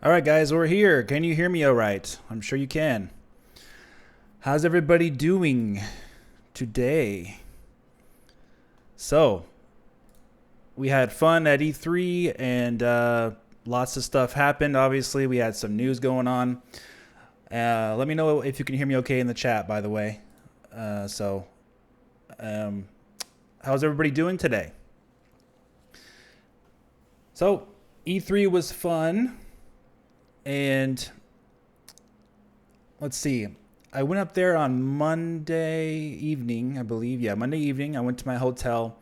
All right, guys, we're here. Can you hear me all right? I'm sure you can. How's everybody doing today? So, we had fun at E3 and lots of stuff happened. Obviously, we had some news going on. Let me know if you can hear me okay in the chat, by the way. Um, how's everybody doing today? So, E3 was fun. And let's see. I went up there on Monday evening, I believe. Yeah, Monday evening. I went to my hotel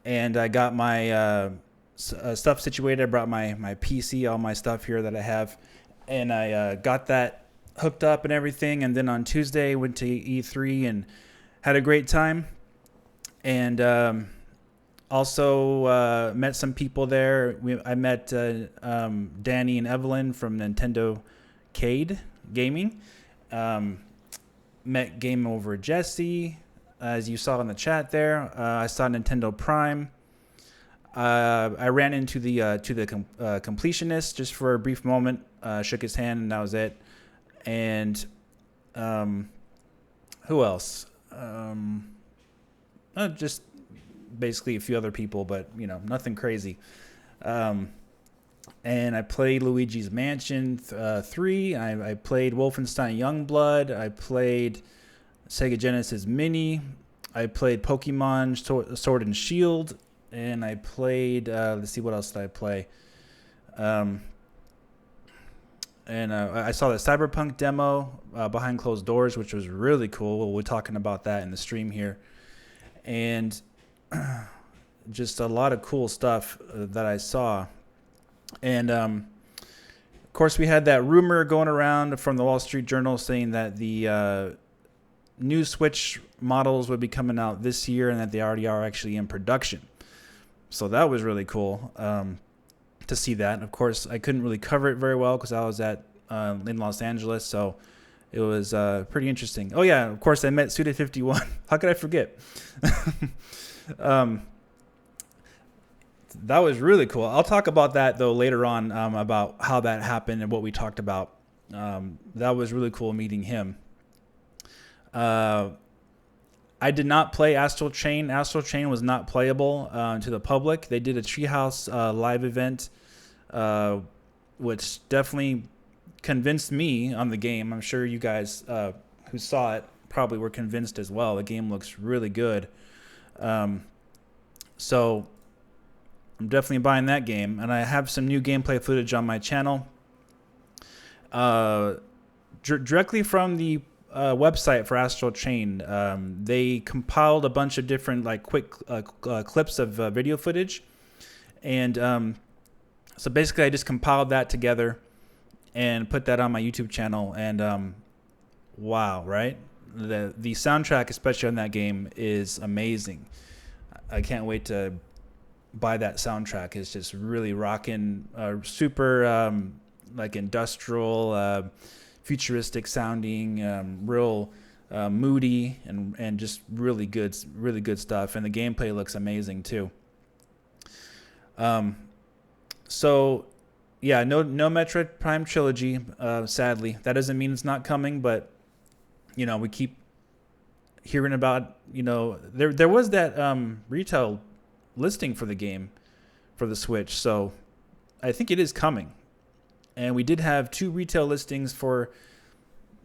and I got my stuff situated. I brought my PC, all my stuff here that I have. And I got that hooked up and everything. And then on Tuesday, went to E3 and had a great time. And also met some people there. I met Danny and Evelyn from Nintendo Cade Gaming. Met Game Over Jesse, as you saw in the chat there. I saw Nintendo Prime. I ran into the completionist just for a brief moment. Shook his hand and that was it. And who else? Just basically a few other people, but nothing crazy. And I played Luigi's Mansion 3. I played Wolfenstein Youngblood. I played Sega Genesis Mini. I played Pokemon Sword and Shield, and I played let's see, what else did I play? And I saw the CyberPunk demo behind closed doors, which was really cool. We're talking about that in the stream here. And just a lot of cool stuff that I saw. And of course, we had that rumor going around from the Wall Street Journal saying that the new Switch models would be coming out this year and that they already are actually in production. So that was really cool to see that. Of course, I couldn't really cover it very well because I was in Los Angeles, so it was pretty interesting. Oh yeah, of course I met Suda51. How could I forget? That was really cool. I'll talk about that though later on, about how that happened and what we talked about. That was really cool meeting him. I did not play Astral Chain. Astral Chain was not playable to the public. They did a Treehouse live event, which definitely convinced me on the game. I'm sure you guys who saw it probably were convinced as well. The game looks really good. So I'm definitely buying that game. And I have some new gameplay footage on my channel. Directly from the website for Astral Chain, they compiled a bunch of different quick clips of video footage. And so basically I just compiled that together and put that on my YouTube channel. And wow, right? The soundtrack, especially on that game, is amazing. I can't wait to buy that soundtrack. It's just really rocking, super industrial, futuristic sounding, real moody, and just really good stuff. And the gameplay looks amazing too. So yeah, no Metroid Prime trilogy, sadly. That doesn't mean it's not coming, but we keep hearing about, there was that retail listing for the game for the Switch, so I think it is coming. And we did have 2 retail listings for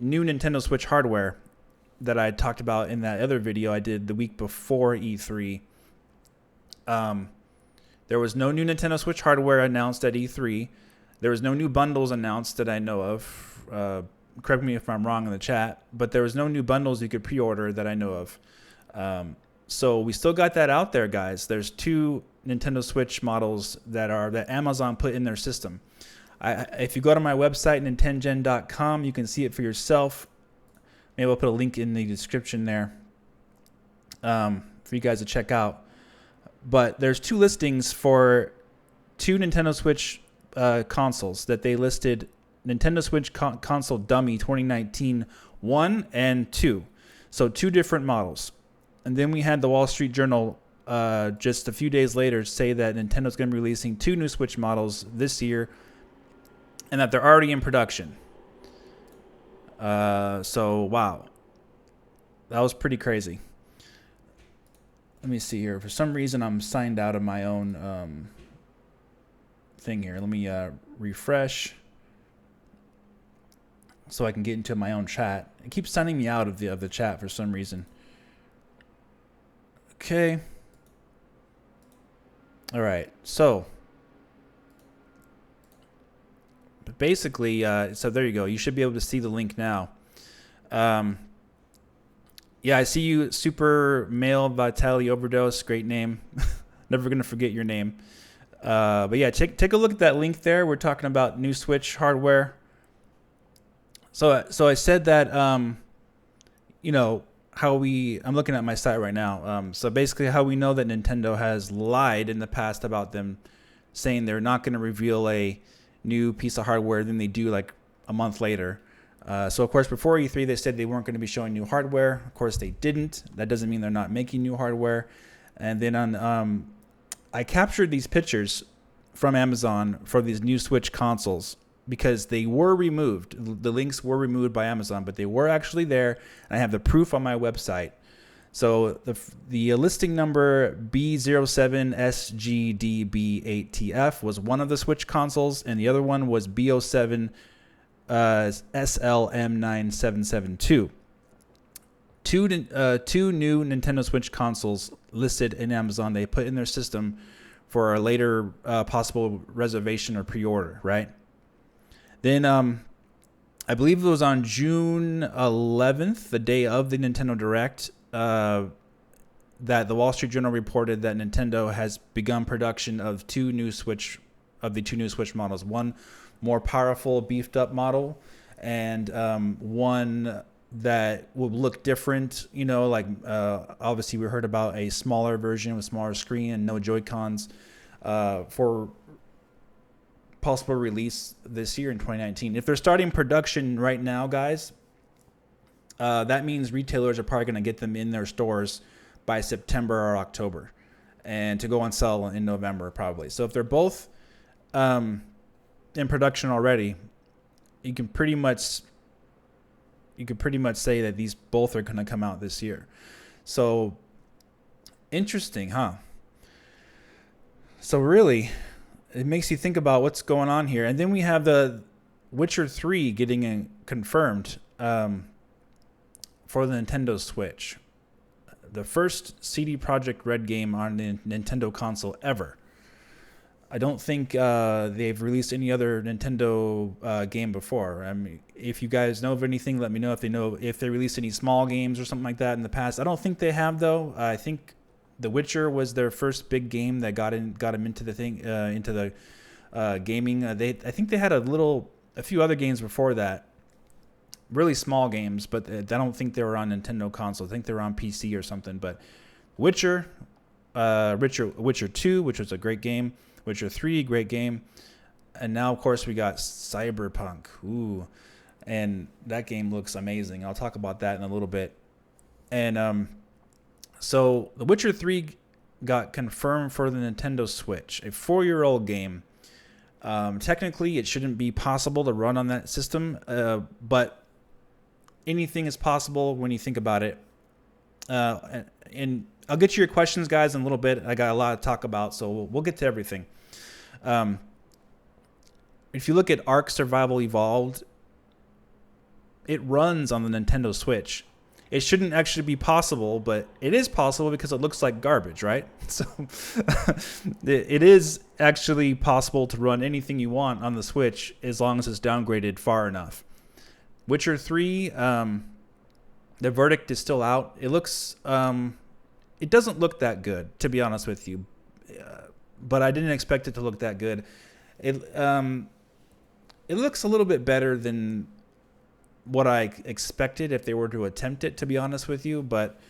new Nintendo Switch hardware that I talked about in that other video I did the week before E3. There was no new Nintendo Switch hardware announced at E3. There was no new bundles announced that I know of. Correct me if I'm wrong in the chat, but there was no new bundles you could pre-order that I know of. So we still got that out there, guys. There's 2 Nintendo Switch models that Amazon put in their system. If you go to my website, nintengen.com, you can see it for yourself. Maybe I'll put a link in the description there for you guys to check out. But there's 2 listings for 2 Nintendo Switch consoles that they listed. Nintendo Switch console dummy 2019 1 and 2. So 2 different models. And then we had the Wall Street Journal just a few days later say that Nintendo's going to be releasing 2 new Switch models this year. and that they're already in production. So wow, that was pretty crazy. Let me see here. For some reason, I'm signed out of my own thing here. Let me refresh so I can get into my own chat. It keeps signing me out of the chat for some reason. Okay. All right. So basically, so there you go. You should be able to see the link now. Yeah, I see you, Super Male Vitality Overdose. Great name. Never gonna forget your name. But yeah, take a look at that link there. We're talking about new Switch hardware. So I said that you know I'm looking at my site right now. So basically, how we know that Nintendo has lied in the past about them saying they're not going to reveal a new piece of hardware, then they do like a month later. So of course, before E3, they said they weren't going to be showing new hardware. Of course, they didn't. That doesn't mean they're not making new hardware. And then on, I captured these pictures from Amazon for these new Switch consoles because they were removed. The links were removed by Amazon, but they were actually there. And I have the proof on my website. So the listing number B07SGDB8TF was one of the Switch consoles, and the other one was B07 SLM9772. Two new Nintendo Switch consoles listed in Amazon. They put in their system for a later possible reservation or pre-order, right? Then I believe it was on June 11th, the day of the Nintendo Direct, that the Wall Street Journal reported that Nintendo has begun production of the two new Switch models. One more powerful, beefed up model, and one that will look different. You know, like obviously we heard about a smaller version with smaller screen and no Joy-Cons for possible release this year in 2019. If they're starting production right now, guys, that means retailers are probably going to get them in their stores by September or October, and to go on sale in November probably. So if they're both in production already, you can pretty much say that these both are going to come out this year. So interesting, huh? So really, it makes you think about what's going on here. And then we have the Witcher 3 getting confirmed for the Nintendo Switch. The first CD Projekt RED game on the Nintendo console ever. I don't think they've released any other Nintendo game before. I mean, if you guys know of anything, let me know. If they released any small games or something like that in the past. I don't think they have, though. I think The Witcher was their first big game that got them into the thing, into the gaming. I think they had a few other games before that, really small games, but I don't think they were on Nintendo console. I think they were on PC or something. But Witcher 2, which was a great game. Witcher 3, great game. And now, of course, we got CyberPunk. Ooh, and that game looks amazing. I'll talk about that in a little bit. And so The Witcher 3 got confirmed for the Nintendo Switch, a 4-year-old game. Technically, it shouldn't be possible to run on that system, but anything is possible when you think about it. And I'll get to your questions, guys, in a little bit. I got a lot to talk about, so we'll get to everything. If you look at Ark Survival Evolved, it runs on the Nintendo Switch. It shouldn't actually be possible, but it is possible because it looks like garbage, right? So it is actually possible to run anything you want on the Switch as long as it's downgraded far enough. Witcher 3, the verdict is still out. It looks... it doesn't look that good, to be honest with you, but I didn't expect it to look that good. It looks a little bit better than what I expected if they were to attempt it, to be honest with you, but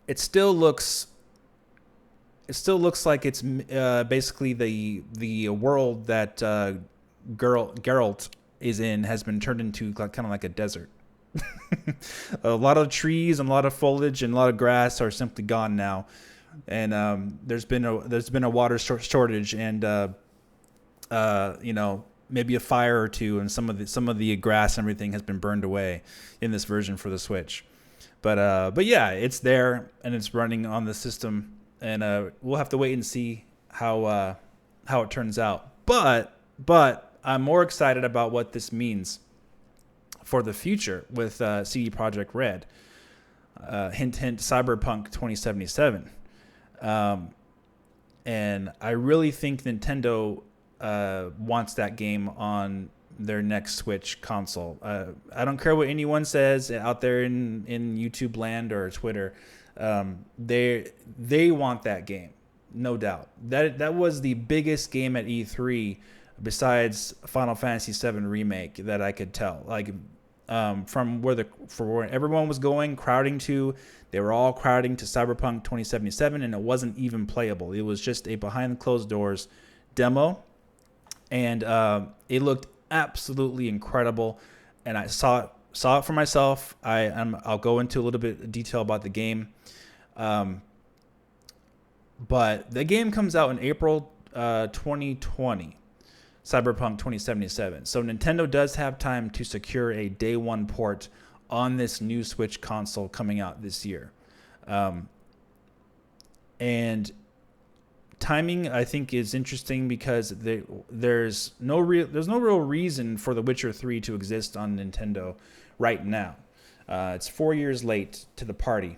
it still looks like it's basically the world that Geralt is in has been turned into kind of like a desert. A lot of trees and a lot of foliage and a lot of grass are simply gone now, and there's been a water shortage, and maybe a fire or two, and some of the grass and everything has been burned away in this version for the Switch. But yeah, it's there and it's running on the system, and we'll have to wait and see how it turns out. But I'm more excited about what this means for the future with CD Projekt RED. Hint, hint, Cyberpunk 2077. And I really think Nintendo wants that game on their next Switch console. I don't care what anyone says out there in YouTube land or Twitter. They want that game, no doubt. That was the biggest game at E3 besides Final Fantasy VII Remake that I could tell. Like from where everyone was crowding to, they were all crowding to Cyberpunk 2077, and it wasn't even playable. It was just a behind closed doors demo, and it looked absolutely incredible. And I saw it for myself. I'll go into a little bit of detail about the game, but the game comes out in April 2020. Cyberpunk 2077. So Nintendo does have time to secure a day one port on this new Switch console coming out this year. And timing, I think, is interesting because there's no real reason for The Witcher 3 to exist on Nintendo right now. It's 4 years late to the party.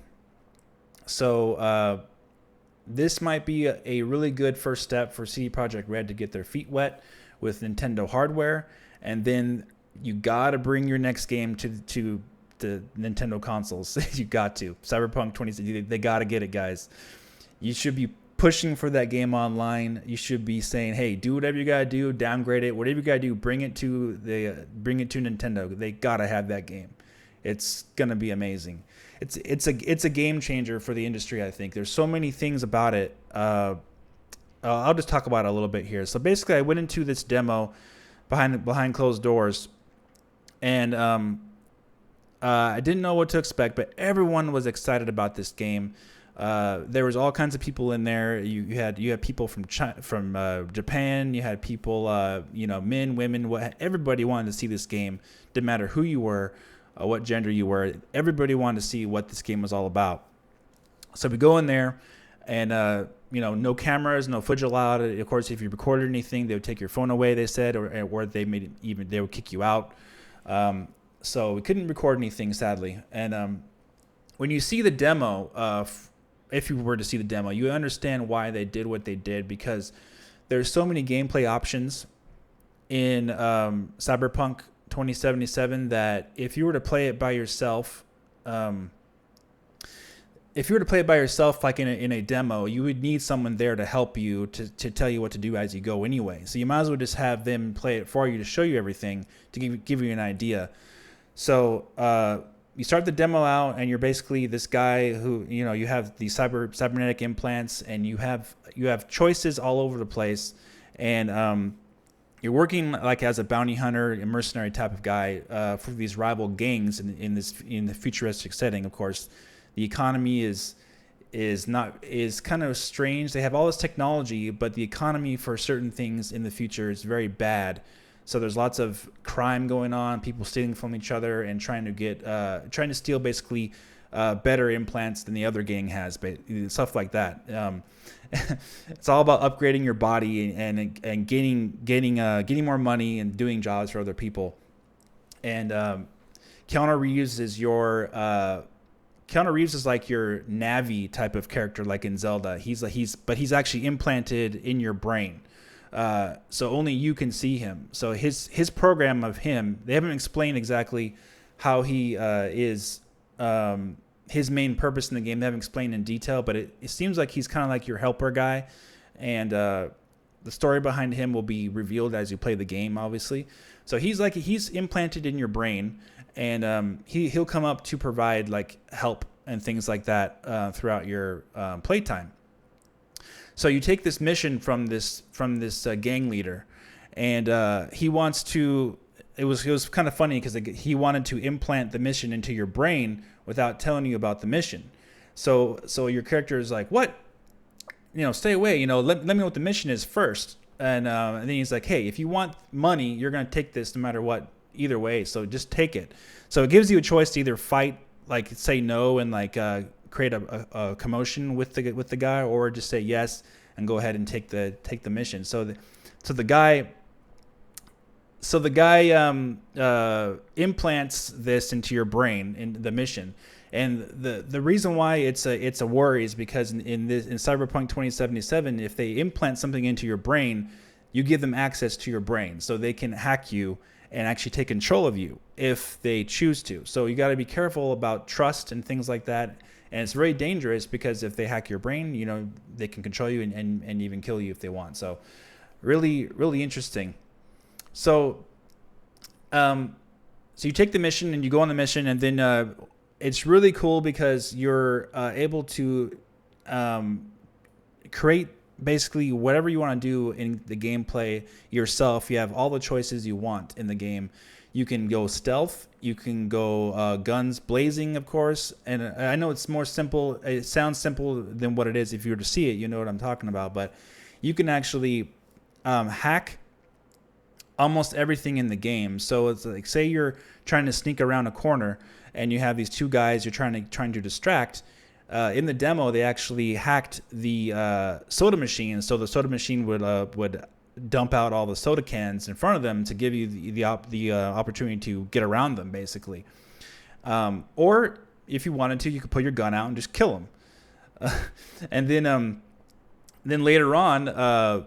So this might be a really good first step for CD Projekt RED to get their feet wet with Nintendo hardware, and then you gotta bring your next game to the Nintendo consoles. You got to. Cyberpunk 20, they gotta get it, guys. You should be pushing for that game online. You should be saying, hey, do whatever you gotta do, downgrade it, whatever you gotta do, bring it to Nintendo. They gotta have that game. It's gonna be amazing. It's a game changer for the industry, I think. There's so many things about it. I'll just talk about it a little bit here. So basically, I went into this demo behind closed doors, and I didn't know what to expect, but everyone was excited about this game. There was all kinds of people in there. You had people from Japan. You had people, men, women. Everybody wanted to see this game. Didn't matter who you were, what gender you were. Everybody wanted to see what this game was all about. So we go in there, and no cameras, no footage allowed. Of course, if you recorded anything, they would take your phone away, they said, or they would kick you out. So we couldn't record anything, sadly. And when you see the demo, if you were to see the demo, you understand why they did what they did, because there's so many gameplay options in Cyberpunk 2077 that if you were to play it by yourself, like in a demo, you would need someone there to help you to tell you what to do as you go anyway. So you might as well just have them play it for you to show you everything, to give you an idea. So you start the demo out, and you're basically this guy who, you have these cybernetic implants, and you have choices all over the place, and you're working like as a bounty hunter, a mercenary type of guy for these rival gangs in the futuristic setting. Of course, the economy is kind of strange. They have all this technology, but the economy for certain things in the future is very bad. So there's lots of crime going on, people stealing from each other and trying to steal basically better implants than the other gang has, but stuff like that. It's all about upgrading your body and getting more money and doing jobs for other people. And Keanu Reeves is like your Navi type of character, like in Zelda. But he's actually implanted in your brain. So only you can see him. So his program of him, they haven't explained exactly how he is, his main purpose in the game. They haven't explained in detail, but it seems like he's kind of like your helper guy. And the story behind him will be revealed as you play the game, obviously. So he's implanted in your brain, and he'll come up to provide like help and things like that throughout your playtime. So you take this mission from this gang leader, and he wants to. It was kind of funny because he wanted to implant the mission into your brain without telling you about the mission. So your character is like, "What? Stay away. Let me know what the mission is first." And then he's like, hey, if you want money, you're going to take this no matter what, either way. So just take it. So it gives you a choice to either fight, like say no and like create a commotion with the guy, or just say yes and go ahead and take the mission. The guy implants this into your brain in the mission. And the reason why it's a worry is because in Cyberpunk 2077, if they implant something into your brain, you give them access to your brain, so they can hack you and actually take control of you if they choose to. So you got to be careful about trust and things like that. And it's very dangerous because if they hack your brain, you know, they can control you and even kill you if they want. So really, really interesting. So you take the mission and you go on the mission, and then it's really cool because you're able to create basically whatever you want to do in the gameplay yourself. You have all the choices you want in the game. You can go stealth. You can go guns blazing, of course. And I know it's more simple. It sounds simple than what it is. If you were to see it, you know what I'm talking about. But you can actually hack almost everything in the game. So it's like, say you're trying to sneak around a corner and you have these two guys you're trying to distract. In the demo, they actually hacked the soda machine, so the soda machine would dump out all the soda cans in front of them to give you the opportunity to get around them, basically. Or if you wanted to, you could put your gun out and just kill them. And then later on,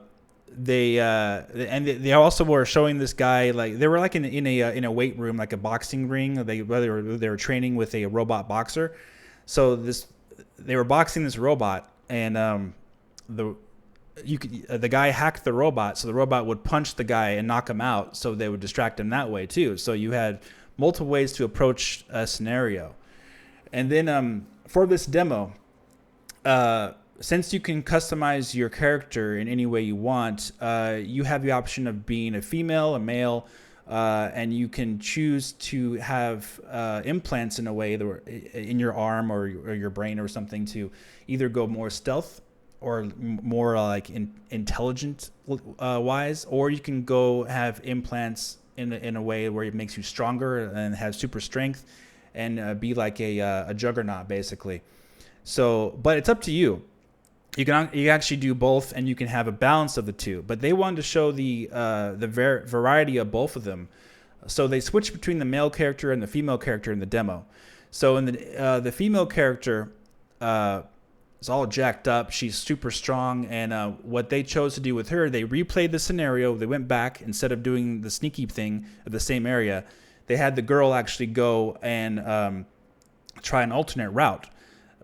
they also were showing this guy, like they were like in a weight room, like a boxing ring. They were training with a robot boxer. So they were boxing this robot, and the guy hacked the robot, so the robot would punch the guy and knock him out, so they would distract him that way too. So you had multiple ways to approach a scenario. And then for this demo, since you can customize your character in any way you want, you have the option of being a female, a male, and you can choose to have implants in a way that in your arm or your brain or something to either go more stealth or more like intelligent wise, or you can go have implants in a way where it makes you stronger and have super strength and be like a juggernaut, basically. So, but it's up to you. You can actually do both, and you can have a balance of the two. But they wanted to show the variety of both of them, so they switched between the male character and the female character in the demo. So in the female character is all jacked up. She's super strong, and what they chose to do with her, they replayed the scenario. They went back, instead of doing the sneaky thing of the same area, they had the girl actually go and try an alternate route.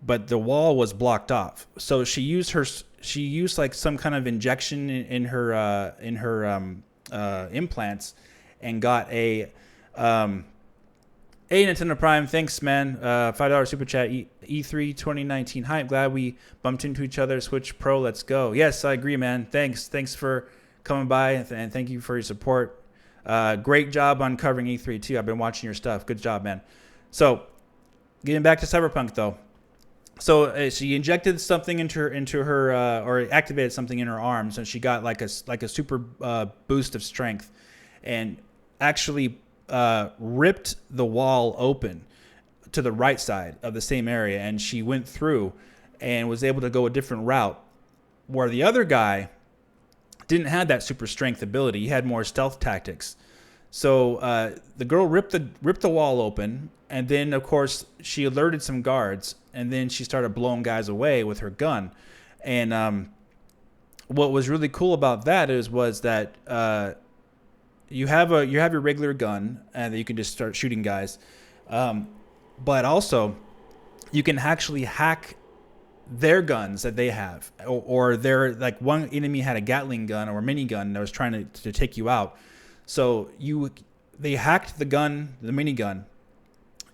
But the wall was blocked off, so she used like some kind of injection in her implants, and got a Nintendo Prime. Thanks, man. $5 super chat. E3 2019 hype. Glad we bumped into each other. Switch Pro. Let's go. Yes, I agree, man. Thanks for coming by, and thank you for your support. Great job on covering E3 too. I've been watching your stuff. Good job, man. So, getting back to Cyberpunk though. So she injected something into her or activated something in her arms, and she got like a super boost of strength, and actually ripped the wall open to the right side of the same area, and she went through and was able to go a different route, where the other guy didn't have that super strength ability. He had more stealth tactics. So the girl ripped the wall open, and then of course she alerted some guards, and then she started blowing guys away with her gun. And what was really cool about that was that you have your regular gun, and you can just start shooting guys, but also you can actually hack their guns that they have, or their, like, one enemy had a Gatling gun or a minigun that was trying to take you out. So they hacked the minigun,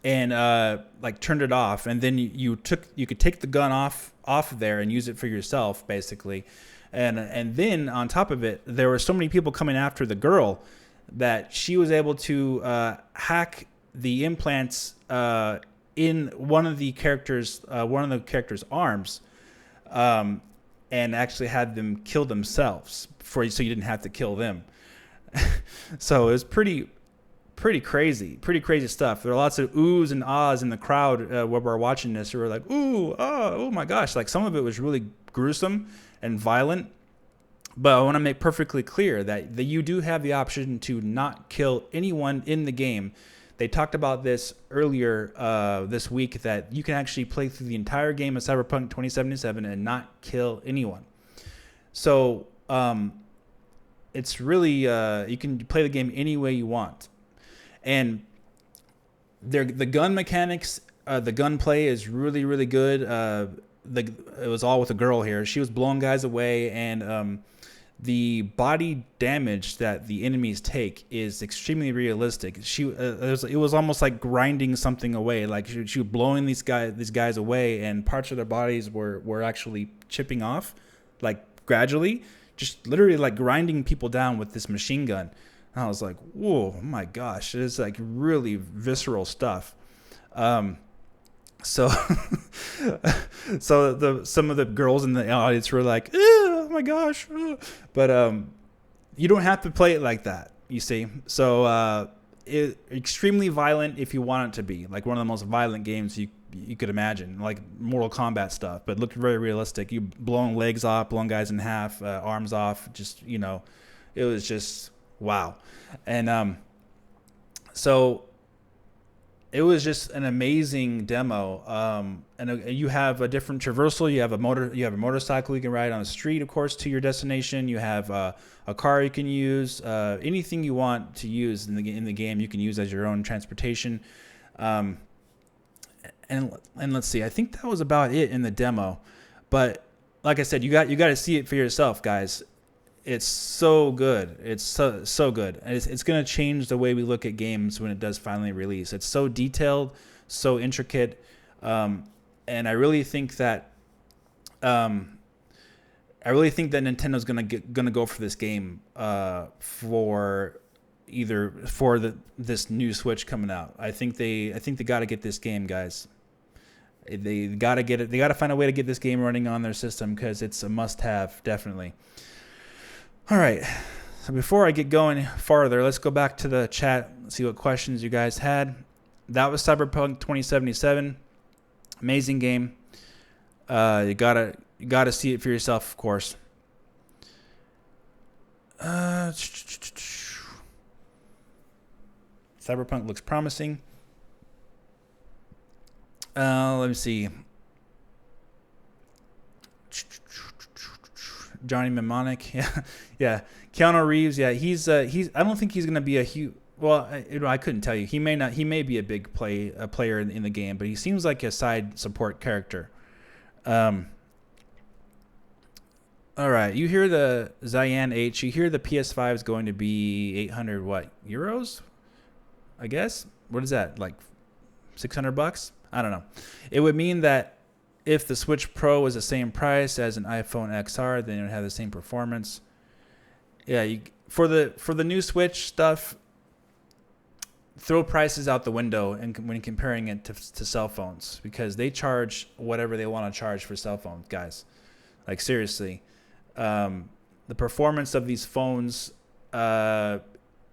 and like turned it off, and then you could take the gun off of there and use it for yourself, basically. And then on top of it, there were so many people coming after the girl that she was able to hack the implants in one of the characters' arms, and actually had them kill themselves so you didn't have to kill them. So it was pretty crazy stuff. There are lots of oohs and ahs in the crowd while we're watching this. We were like, ooh, oh my gosh. Like, some of it was really gruesome and violent. But I want to make perfectly clear that you do have the option to not kill anyone in the game. They talked about this earlier this week, that you can actually play through the entire game of Cyberpunk 2077 and not kill anyone. So it's really, you can play the game any way you want. And the gun mechanics, the gunplay is really, really good. It was all with a girl here. She was blowing guys away, and the body damage that the enemies take is extremely realistic. It was almost like grinding something away. Like she was blowing these guys away, and parts of their bodies were actually chipping off, like gradually, just literally like grinding people down with this machine gun. And I was like, whoa, my gosh, it's like really visceral stuff. So some of the girls in the audience were like, oh my gosh. But you don't have to play it like that, you see. So extremely violent if you want it to be, like one of the most violent games you could imagine, like Mortal Kombat stuff, but looked very realistic. You blowing legs off, blowing guys in half, arms off, just, it was just wow. And so it was just an amazing demo. And you have a different traversal. You have a motorcycle you can ride on the street, of course, to your destination. You have a car you can use. Anything you want to use in the game, you can use as your own transportation. And let's see. I think that was about it in the demo. But like I said, you got to see it for yourself, guys. It's so good. It's so good. And it's going to change the way we look at games when it does finally release. It's so detailed, so intricate, and I really think that Nintendo's going to go for this game for this new Switch coming out. I think they got to get this game, guys. They got to get it. They got to find a way to get this game running on their system, because it's a must-have, definitely. All right, so before I get going farther, let's go back to the chat, see what questions you guys had. That was Cyberpunk 2077. Amazing game. You gotta see it for yourself, of course. Cyberpunk looks promising. Let me see. Johnny Mnemonic, yeah. Keanu Reeves, yeah. He's. I don't think he's gonna be a huge. Well, I couldn't tell you. He may be a big player in the game, but he seems like a side support character. All right, you hear the Cyan H. You hear the PS5 is going to be 800 euros? I guess. What is that, like $600? I don't know. It would mean that if the Switch Pro was the same price as an iPhone XR, then it would have the same performance. Yeah, for the new Switch stuff, throw prices out the window and when comparing it to cell phones, because they charge whatever they want to charge for cell phones, guys. Like, seriously. The performance of these phones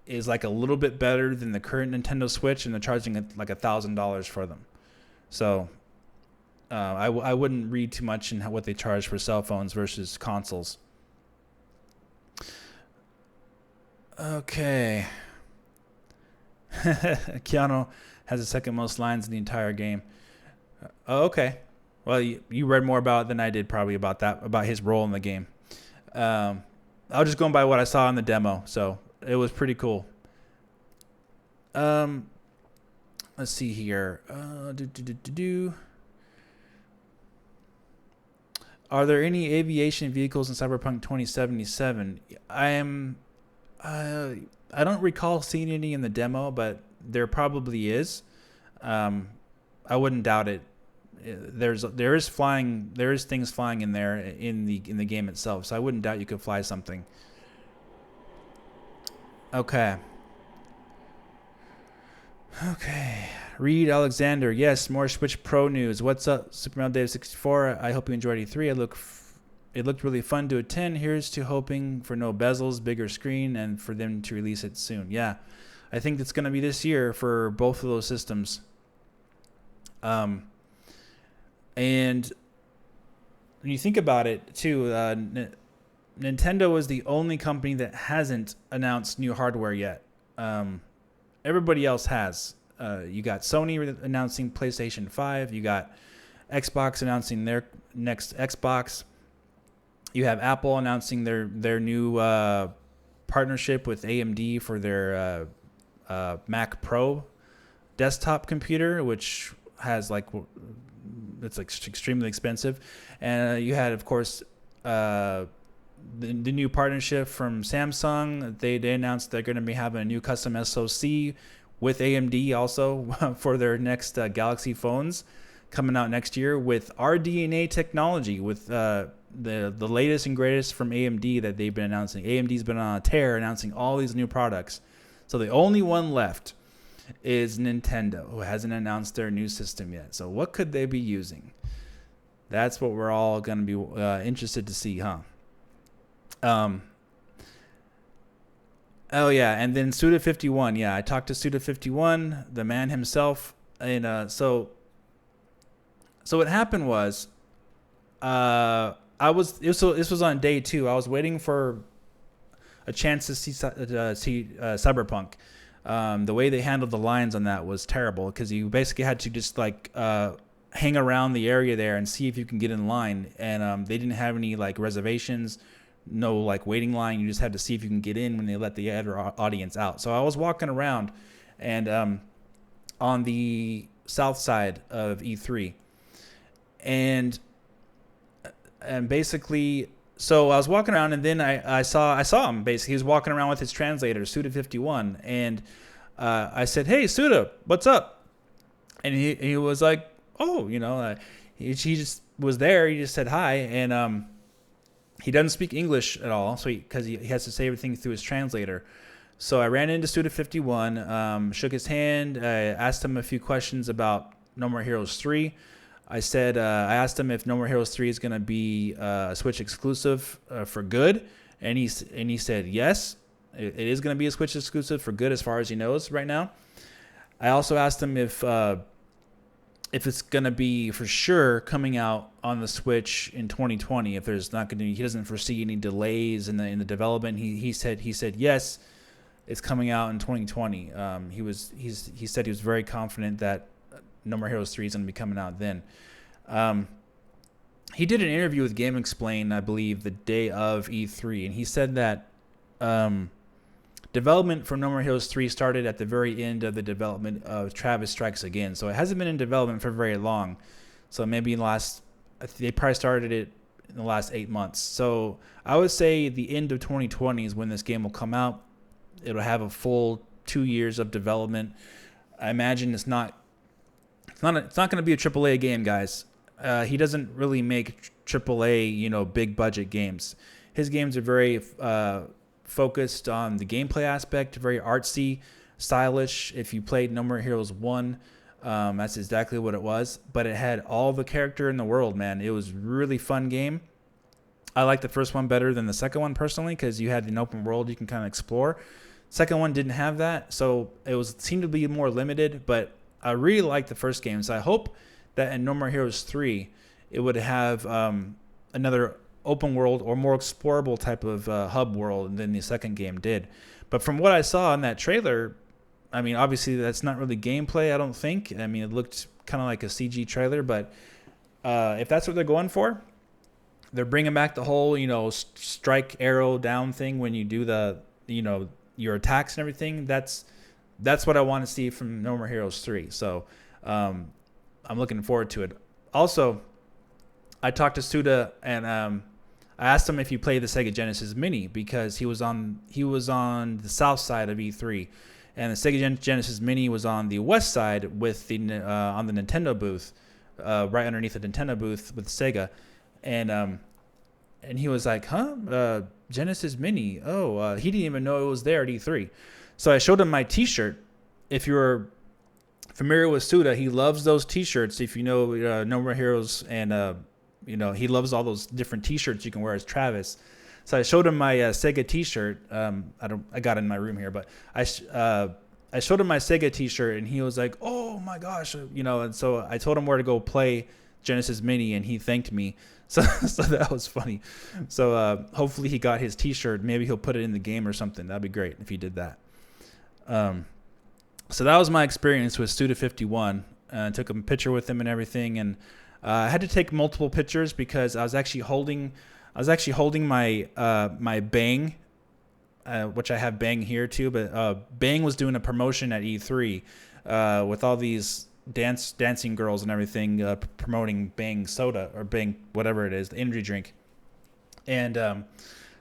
is like a little bit better than the current Nintendo Switch, and they're charging like $1,000 for them. So I wouldn't read too much in what they charge for cell phones versus consoles. Okay. Keanu has the second most lines in the entire game. Oh, okay. Well, you read more about it than I did probably about his role in the game. I was just going by what I saw in the demo, so it was pretty cool. Let's see here. Are there any aviation vehicles in Cyberpunk 2077? I don't recall seeing any in the demo, but there probably is. I wouldn't doubt it. There is things flying in there in the game itself, so I wouldn't doubt you could fly something. Okay. Reed Alexander, yes, more Switch Pro news. What's up, Superman Dave 64? I hope you enjoyed E3. It looked really fun to attend. Here's to hoping for no bezels, bigger screen, and for them to release it soon. Yeah, I think it's going to be this year for both of those systems. And when you think about it, too, Nintendo is the only company that hasn't announced new hardware yet. Everybody else has. You got Sony announcing PlayStation 5. You got Xbox announcing their next Xbox. You have Apple announcing their new partnership with AMD for their Mac Pro desktop computer, which has it's extremely expensive. And you had, of course, the new partnership from Samsung. They announced they're going to be having a new custom SoC with AMD also for their next Galaxy phones coming out next year with RDNA technology, with the latest and greatest from AMD that they've been announcing. AMD's been on a tear announcing all these new products. So the only one left is Nintendo, who hasn't announced their new system yet. So what could they be using? That's what we're all going to be interested to see, huh? Oh yeah, and then Suda51. Yeah, I talked to Suda51, the man himself, and so what happened was, this was on day 2. I was waiting for a chance to see Cyberpunk. The way they handled the lines on that was terrible, because you basically had to just hang around the area there and see if you can get in line, and they didn't have any reservations. No waiting line. You just had to see if you can get in when they let the other audience out. So I was walking around, and on the south side of E3, and basically, so I was walking around, and then I saw him. Basically, he was walking around with his translator, Suda51, and I said, "Hey, Suda, what's up?" And he was like, "Oh, he just was there. He just said hi," and he doesn't speak English at all, so because he has to say everything through his translator. So I ran into Suda51, shook his hand, asked him a few questions about No More Heroes 3. I asked him if No More Heroes 3 is going to be a Switch exclusive for good, and he said yes, it is going to be a Switch exclusive for good as far as he knows right now. I also asked him if it's going to be for sure coming out on the Switch in 2020. If there's not going to be, he doesn't foresee any delays in the development. He said yes, it's coming out in 2020. He said he was very confident that No More Heroes 3 is going to be coming out then. He did an interview with Game Explain, I believe, the day of E3, and he said that development for No More Heroes 3 started at the very end of the development of Travis Strikes Again. So it hasn't been in development for very long. So maybe they probably started it in the last 8 months. So I would say the end of 2020 is when this game will come out. It'll have a full 2 years of development. I imagine it's not going to be a AAA game, guys. He doesn't really make AAA, big budget games. His games are very focused on the gameplay aspect, very artsy, stylish. If you played No More Heroes 1, that's exactly what it was. But it had all the character in the world, man. It was a really fun game. I like the first one better than the second one personally, because you had an open world you can kind of explore. Second one didn't have that, so it seemed to be more limited, but I really liked the first game. So I hope that in No More Heroes 3, it would have another open world or more explorable type of hub world than the second game did. But from what I saw in that trailer, I mean, obviously that's not really gameplay, I don't think. I mean, it looked kind of like a CG trailer, but if that's what they're going for, they're bringing back the whole, strike arrow down thing when you do the, your attacks and everything. That's what I want to see from No More Heroes 3. So I'm looking forward to it. Also, I talked to Suda, and I asked him if he played the Sega Genesis Mini, because he was on the south side of E3, and the Sega Genesis Mini was on the west side with on the Nintendo booth, right underneath the Nintendo booth with Sega, and he was like, "Huh, Genesis Mini? Oh, he didn't even know it was there at E3." So I showed him my T-shirt. If you're familiar with Suda, he loves those T-shirts. If you know No More Heroes and he loves all those different T-shirts you can wear as Travis. So I showed him my Sega T-shirt. I got it in my room here, but I showed him my Sega T-shirt, and he was like, "Oh my gosh," And so I told him where to go play Genesis Mini, and he thanked me. So that was funny. So hopefully he got his T-shirt. Maybe he'll put it in the game or something. That'd be great if he did that. So that was my experience with Suda51. I took a picture with him and everything, and I had to take multiple pictures because I was actually holding my my Bang, which I have Bang here too. But Bang was doing a promotion at E3 with all these dancing girls and everything, promoting Bang soda or Bang whatever it is, the energy drink. And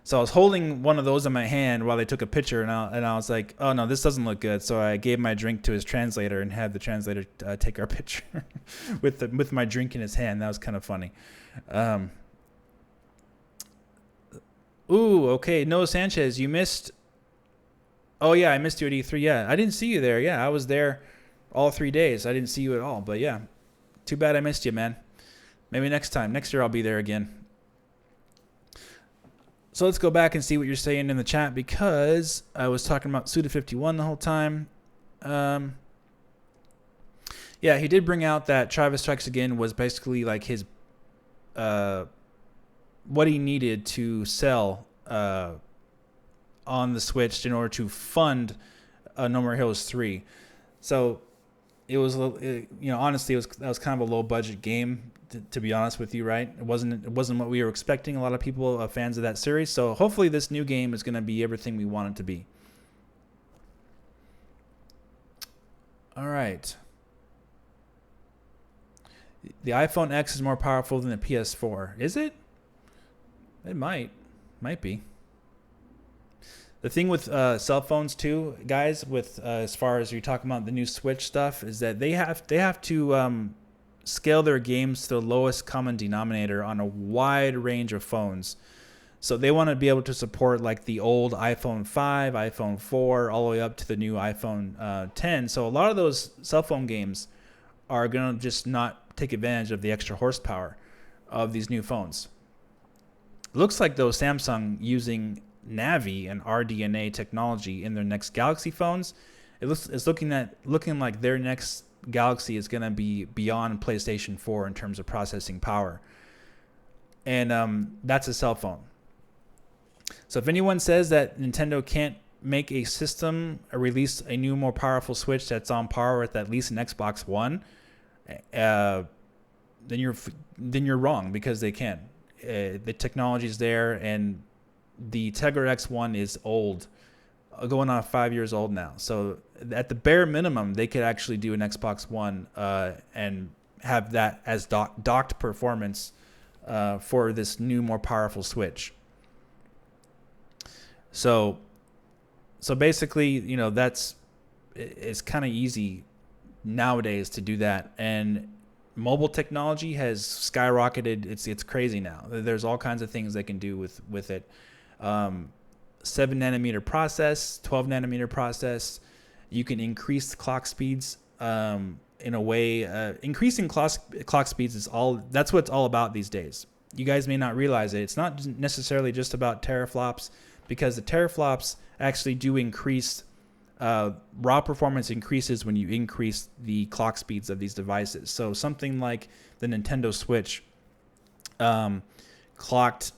so I was holding one of those in my hand while they took a picture, and I was like, "Oh no, this doesn't look good." So I gave my drink to his translator and had the translator take our picture with my drink in his hand. That was kind of funny. Ooh, okay. Noah Sanchez, you missed. Oh yeah, I missed you at E3. Yeah, I didn't see you there. Yeah, I was there all 3 days. I didn't see you at all. But yeah, too bad I missed you, man. Maybe next time. Next year I'll be there again. So let's go back and see what you're saying in the chat, because I was talking about Suda51 the whole time. Yeah, he did bring out that Travis Strikes Again was basically like his what he needed to sell on the Switch in order to fund No More Heroes 3. So it was, honestly, that was kind of a low budget game, to be honest with you, right? It wasn't what we were expecting. A lot of people are fans of that series. So hopefully this new game is going to be everything we want it to be. All right. The iPhone X is more powerful than the PS4. Is it? It might be. The thing with cell phones too, guys, with as far as you're talking about the new Switch stuff, is that they have to scale their games to the lowest common denominator on a wide range of phones. So they want to be able to support like the old iPhone 5, iPhone 4, all the way up to the new iPhone 10. So a lot of those cell phone games are going to just not take advantage of the extra horsepower of these new phones. Looks like though Samsung using Navi and RDNA technology in their next Galaxy phones, it's looking like their next Galaxy is going to be beyond PlayStation 4 in terms of processing power. And that's a cell phone. So if anyone says that Nintendo can't make a system or release a new, more powerful Switch that's on par with at least an Xbox One, then you're wrong, because they can. The technology is there, and the Tegra X1 is old, going on 5 years old now. So at the bare minimum, they could actually do an Xbox One and have that as docked performance for this new, more powerful Switch. So basically, it's kind of easy nowadays to do that. And mobile technology has skyrocketed. It's crazy now. There's all kinds of things they can do with it. 7 nanometer process, 12 nanometer process. You can increase the clock speeds in a way. Increasing clock speeds that's what it's all about these days. You guys may not realize it. It's not necessarily just about teraflops, because the teraflops actually do increase. Raw performance increases when you increase the clock speeds of these devices. So something like the Nintendo Switch, clocked,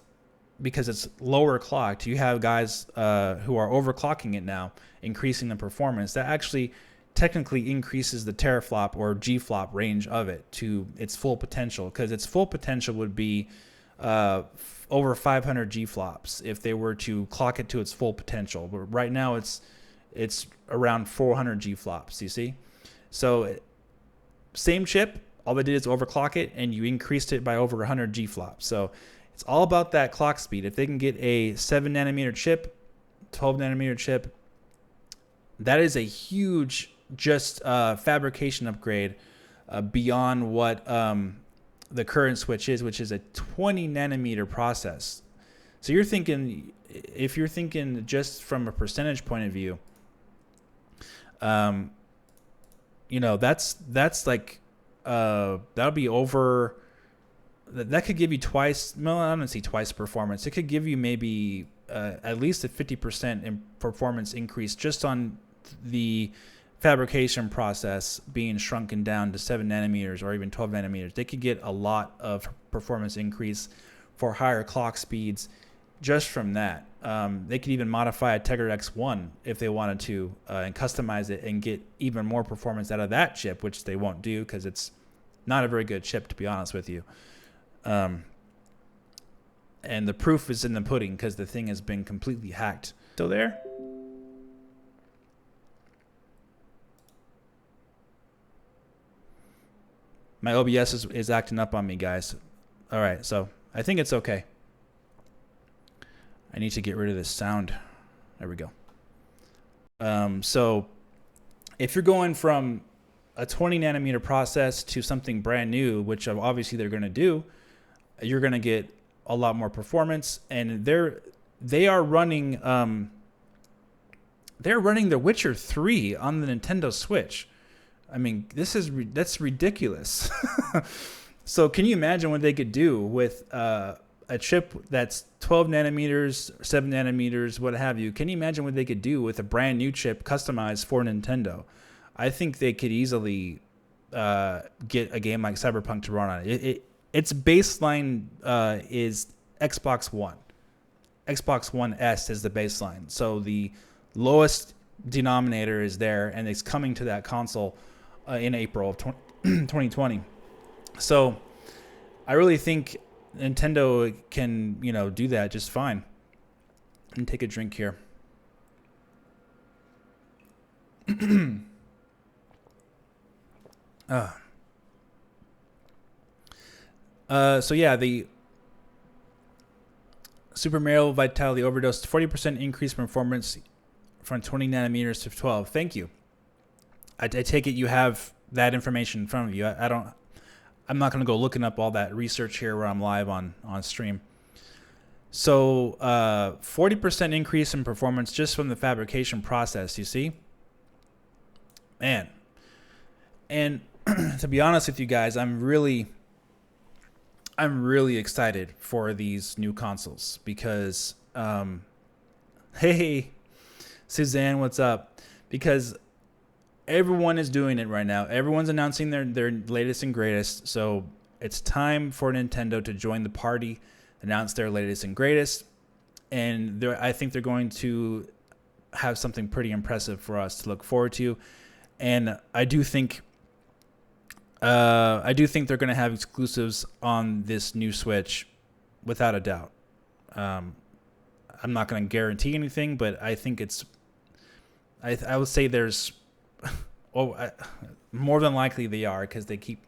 because it's lower clocked, you have guys who are overclocking it now, increasing the performance. That actually technically increases the teraflop or G-flop range of it to its full potential, because its full potential would be over 500 G-flops if they were to clock it to its full potential. But right now it's around 400 G-flops, you see? So same chip, all they did is overclock it, and you increased it by over 100 G-flops. So it's all about that clock speed. If they can get a 7 nanometer chip, 12 nanometer chip, that is a huge fabrication upgrade beyond what the current Switch is, which is a 20 nanometer process. So if you're thinking just from a percentage point of view, that's like that'll be over that could give you twice. No, I don't see twice performance. It could give you maybe at least a 50% in performance increase just on the fabrication process being shrunken down to 7 nanometers or even 12 nanometers. They could get a lot of performance increase for higher clock speeds just from that. They could even modify a Tegra X1 if they wanted to and customize it and get even more performance out of that chip, which they won't do because it's not a very good chip, to be honest with you. And the proof is in the pudding because the thing has been completely hacked. Still there? My OBS is acting up on me, guys. All right, so I think it's okay. I need to get rid of this sound. There we go. So if you're going from a 20 nanometer process to something brand new, which obviously they're going to do, you're going to get a lot more performance. And they are running The Witcher 3 on the Nintendo Switch. I mean, that's ridiculous. So can you imagine what they could do with a chip that's 12 nanometers, 7 nanometers, what have you? Can you imagine what they could do with a brand new chip customized for Nintendo? I think they could easily get a game like CyberPunk to run on it. Its baseline is Xbox One. Xbox One S is the baseline. So the lowest denominator is there, and it's coming to that console in April of 2020. So I really think Nintendo can, do that just fine. Let me take a drink here. So yeah, the Super Mario Vitality Overdose, 40% increase in performance from 20 nanometers to 12. Thank you. I take it you have that information in front of you. I'm not going to go looking up all that research here where I'm live on stream. So 40% increase in performance just from the fabrication process, you see? Man. And to be honest with you guys, I'm really excited for these new consoles because, hey, Suzanne, what's up? Because everyone is doing it right now. Everyone's announcing their latest and greatest. So it's time for Nintendo to join the party, announce their latest and greatest. And I think they're going to have something pretty impressive for us to look forward to. And I do think they're going to have exclusives on this new Switch, without a doubt. I'm not going to guarantee anything, but I think I would say there's, more than likely they are, because they keep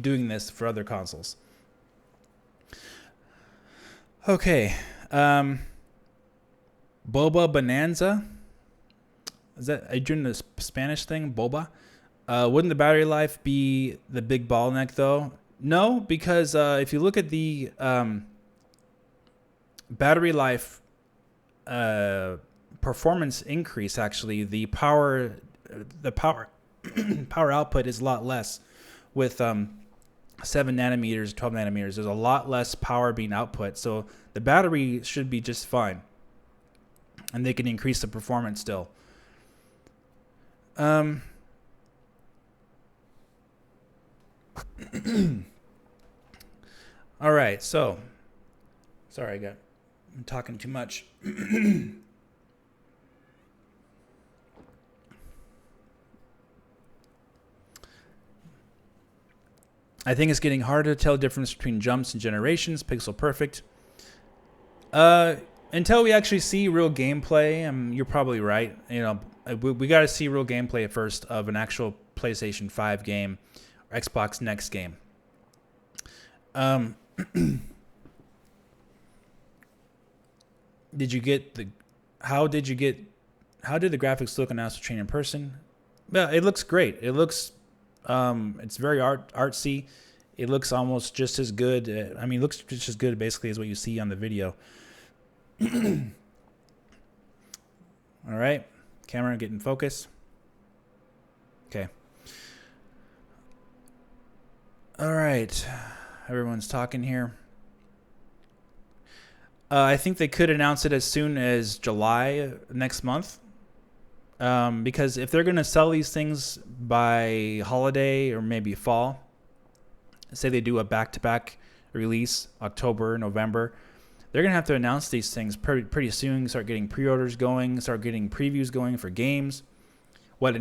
doing this for other consoles. Okay, Boba Bonanza. Are you doing the Spanish thing, Boba? Wouldn't the battery life be the big bottleneck, though? No, because if you look at the battery life performance increase, actually, the power power output is a lot less with 7 nanometers, 12 nanometers. There's a lot less power being output, so the battery should be just fine, and they can increase the performance still. All right, so sorry, I'm talking too much. I think it's getting harder to tell the difference between jumps and generations. Pixel perfect. Until we actually see real gameplay, you're probably right. We got to see real gameplay at first of an actual PlayStation 5 game or Xbox Next game. How did the graphics look on Astral Chain in person? Well, it looks great. It looks, it's very artsy. It looks almost just as good. It looks just as good basically as what you see on the video. All right, camera get in focus. Okay. All right. everyone's talking here. I think they could announce it as soon as July next month. Because if they're going to sell these things by holiday or maybe fall, say they do a back-to-back release, October, November, they're going to have to announce these things pretty soon, start getting pre-orders going, start getting previews going for games, what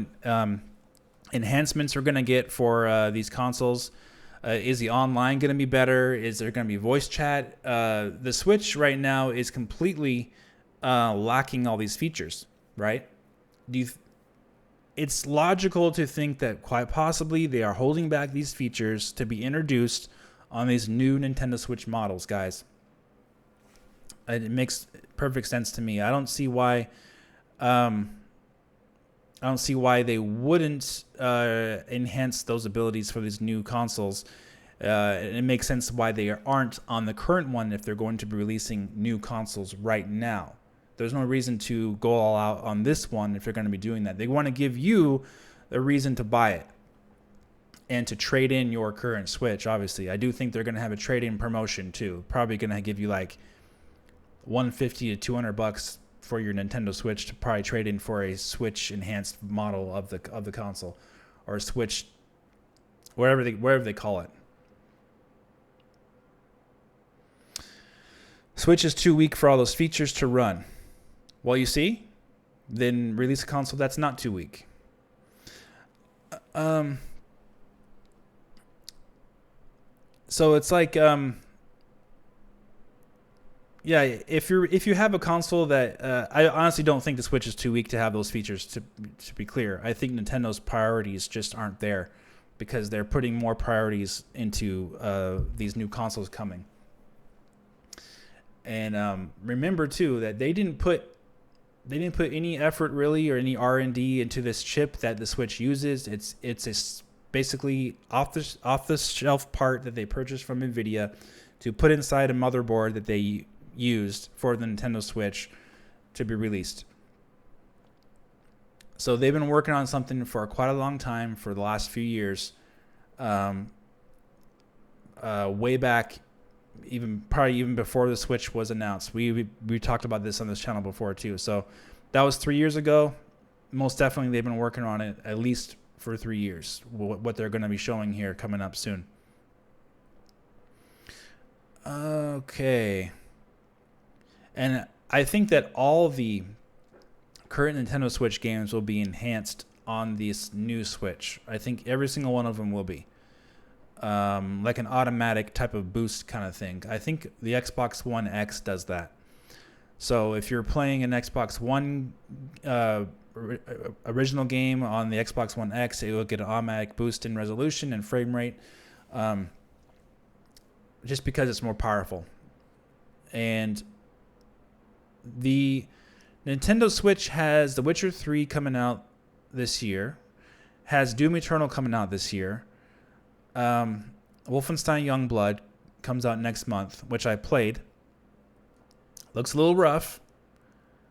enhancements we're going to get for these consoles. Is the online going to be better? Is there going to be voice chat? The Switch right now is completely lacking all these features, right? It's logical to think that quite possibly they are holding back these features to be introduced on these new Nintendo Switch models, guys. It makes perfect sense to me. I don't see why they wouldn't enhance those abilities for these new consoles. It makes sense why they aren't on the current one if they're going to be releasing new consoles right now. There's no reason to go all out on this one if they're going to be doing that. They want to give you a reason to buy it and to trade in your current Switch, obviously. I do think they're going to have a trade-in promotion, too. Probably going to give you like $150 to $200 for your Nintendo Switch to probably trade in for a Switch enhanced model of the console, or a Switch, wherever they call it. Switch is too weak for all those features to run. Well, you see, then release a console that's not too weak. So it's like, yeah, if you have a console that I honestly don't think the Switch is too weak to have those features. To be clear, I think Nintendo's priorities just aren't there because they're putting more priorities into these new consoles coming. And remember too that they didn't put any effort really or any R&D into this chip that the Switch uses. It's basically off the shelf part that they purchased from Nvidia to put inside a motherboard that they used for the Nintendo Switch to be released. So they've been working on something for quite a long time, for the last few years, way back, probably even before the Switch was announced. We talked about this on this channel before too. So that was 3 years ago. Most definitely they've been working on it at least for 3 years, what they're going to be showing here coming up soon. Okay. And I think that all the current Nintendo Switch games will be enhanced on this new Switch. I think every single one of them will be. Like an automatic type of boost kind of thing. I think the Xbox One X does that. So if you're playing an Xbox One original game on the Xbox One X, it will get an automatic boost in resolution and frame rate, just because it's more powerful. And the Nintendo Switch has The Witcher 3 coming out this year, has Doom Eternal coming out this year. Wolfenstein Youngblood comes out next month, which I played. Looks a little rough,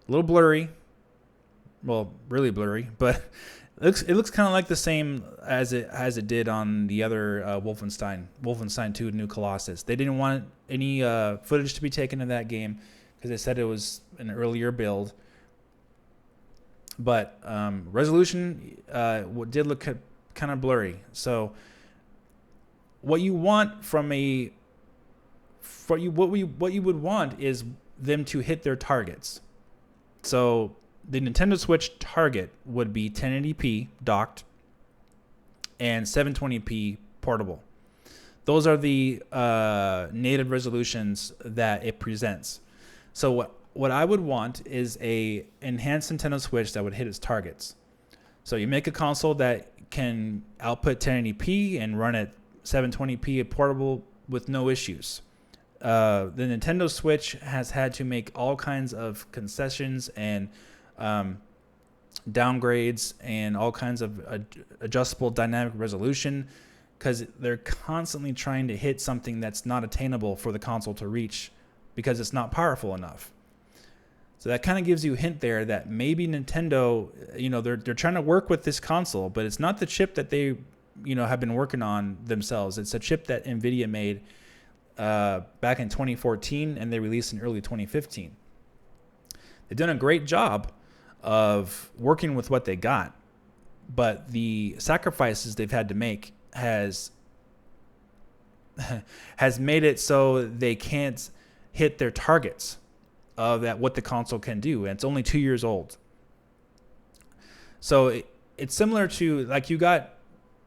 a little blurry. Well, really blurry, but it looks kind of like the same as it did on the other Wolfenstein 2 New Colossus. They didn't want any footage to be taken of that game because they said it was an earlier build. But resolution did look kind of blurry. So what you want from what you would want is them to hit their targets. So the Nintendo Switch target would be 1080p docked and 720p portable. Those are the native resolutions that it presents. So what I would want is a enhanced Nintendo Switch that would hit its targets. So you make a console that can output 1080p and run at 720p portable with no issues. The Nintendo Switch has had to make all kinds of concessions and downgrades and all kinds of adjustable dynamic resolution because they're constantly trying to hit something that's not attainable for the console to reach because it's not powerful enough. So that kind of gives you a hint there that maybe Nintendo, they're trying to work with this console, but it's not the chip that they, have been working on themselves. It's a chip that Nvidia made, back in 2014, and they released in early 2015. They've done a great job of working with what they got, but the sacrifices they've had to make has made it so they can't hit their targets of that what the console can do, and it's only 2 years old. So it's similar to, like, you got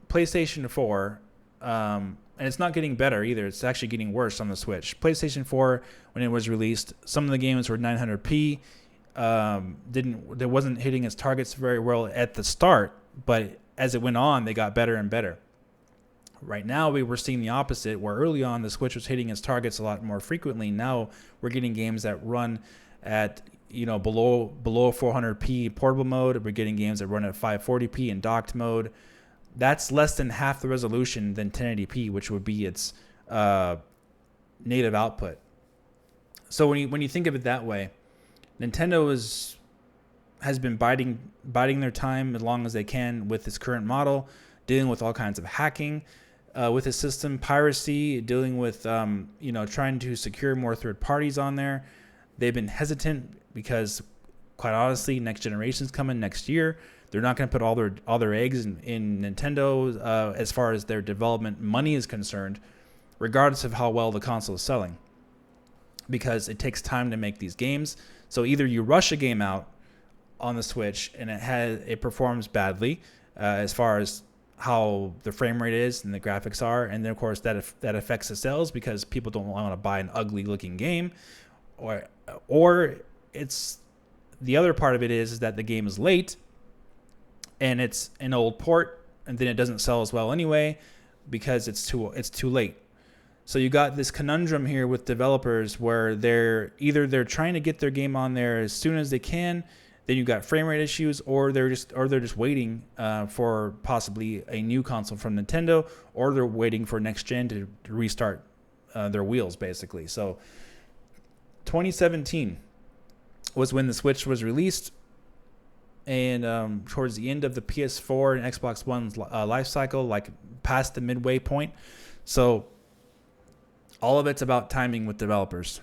PlayStation 4, and it's not getting better either. It's actually getting worse on the Switch. PlayStation 4, when it was released, some of the games were 900p. There wasn't hitting its targets very well at the start, but as it went on, they got better and better. Right now, we were seeing the opposite, where early on the Switch was hitting its targets a lot more frequently. Now we're getting games that run at below 400p portable mode. We're getting games that run at 540p in docked mode. That's less than half the resolution than 1080p, which would be its native output. So when you think of it that way, Nintendo has been biding their time as long as they can with this current model, dealing with all kinds of hacking with the system, piracy, dealing with trying to secure more third parties on there. They've been hesitant because, quite honestly, next generation's coming next year. They're not going to put all their eggs in Nintendo as far as their development money is concerned, regardless of how well the console is selling, because it takes time to make these games. So either you rush a game out on the Switch and it performs badly as far as how the frame rate is and the graphics are, and then of course that affects the sales because people don't want to buy an ugly looking game, or it's the other part of it is that the game is late and it's an old port, and then it doesn't sell as well anyway because it's too late. So you got this conundrum here with developers where they're trying to get their game on there as soon as they can, then you got frame rate issues, or they're just waiting for possibly a new console from Nintendo, or they're waiting for next gen to restart their wheels basically. So 2017 was when the Switch was released, and towards the end of the PS4 and Xbox One's life cycle, like past the midway point. So all of it's about timing with developers.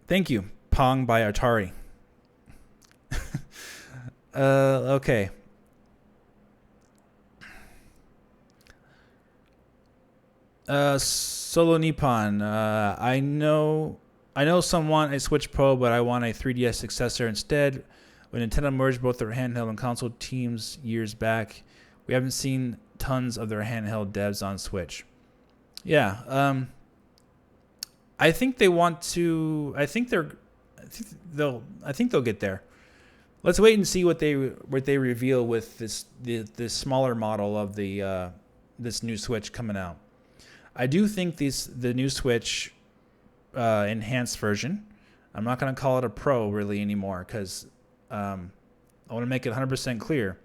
Thank you, Pong by Atari. Okay. Solo Nippon. I know some want a Switch Pro, but I want a 3DS successor instead. When Nintendo merged both their handheld and console teams years back, we haven't seen tons of their handheld devs on Switch. Yeah. I think they want to. I think they'll get there. Let's wait and see what they reveal with this smaller model of this new Switch coming out. I do think the new Switch enhanced version. I'm not going to call it a Pro really anymore because I want to make it 100% clear.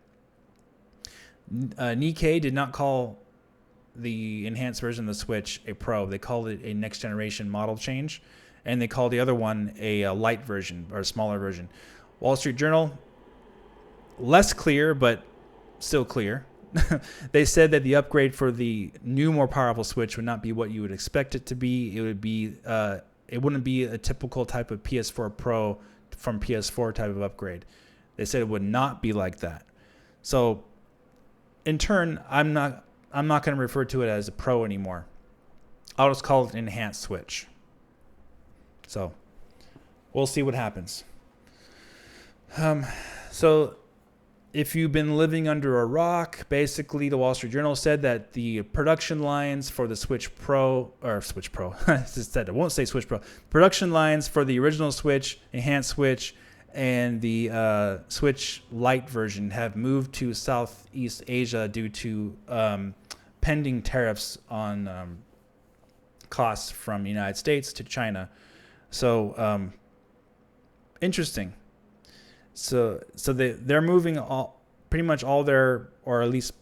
Nikkei did not call the enhanced version of the Switch a Pro. They called it a next generation model change, and they called the other one a light version or a smaller version. Wall Street Journal, less clear but still clear. They said that the upgrade for the new, more powerful Switch would not be what you would expect it to be. It would be it wouldn't be a typical type of PS4 Pro from PS4 type of upgrade. They said it would not be like that. So in turn, I'm not going to refer to it as a Pro anymore. I'll just call it an enhanced Switch. So we'll see what happens. So if you've been living under a rock, basically the Wall Street Journal said that the production lines for the Switch Pro, I won't say Switch Pro, production lines for the original Switch, enhanced Switch, and the Switch Lite version have moved to Southeast Asia due to pending tariffs on costs from the United States to China. So interesting. So they're moving pretty much all their, or at least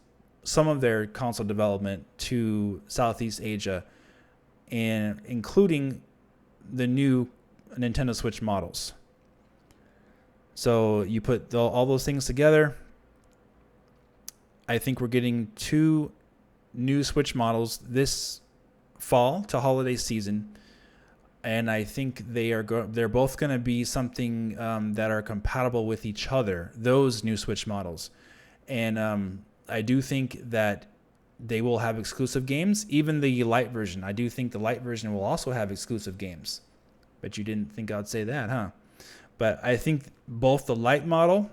some of their console development to Southeast Asia, and including the new Nintendo Switch models. So you put all those things together, I think we're getting two new Switch models this fall to holiday season, and I think they're both going to be something that are compatible with each other. Those new Switch models, and I do think that they will have exclusive games. Even the Lite version, I do think the Lite version will also have exclusive games. But you didn't think I'd say that, huh? But I think both the Lite model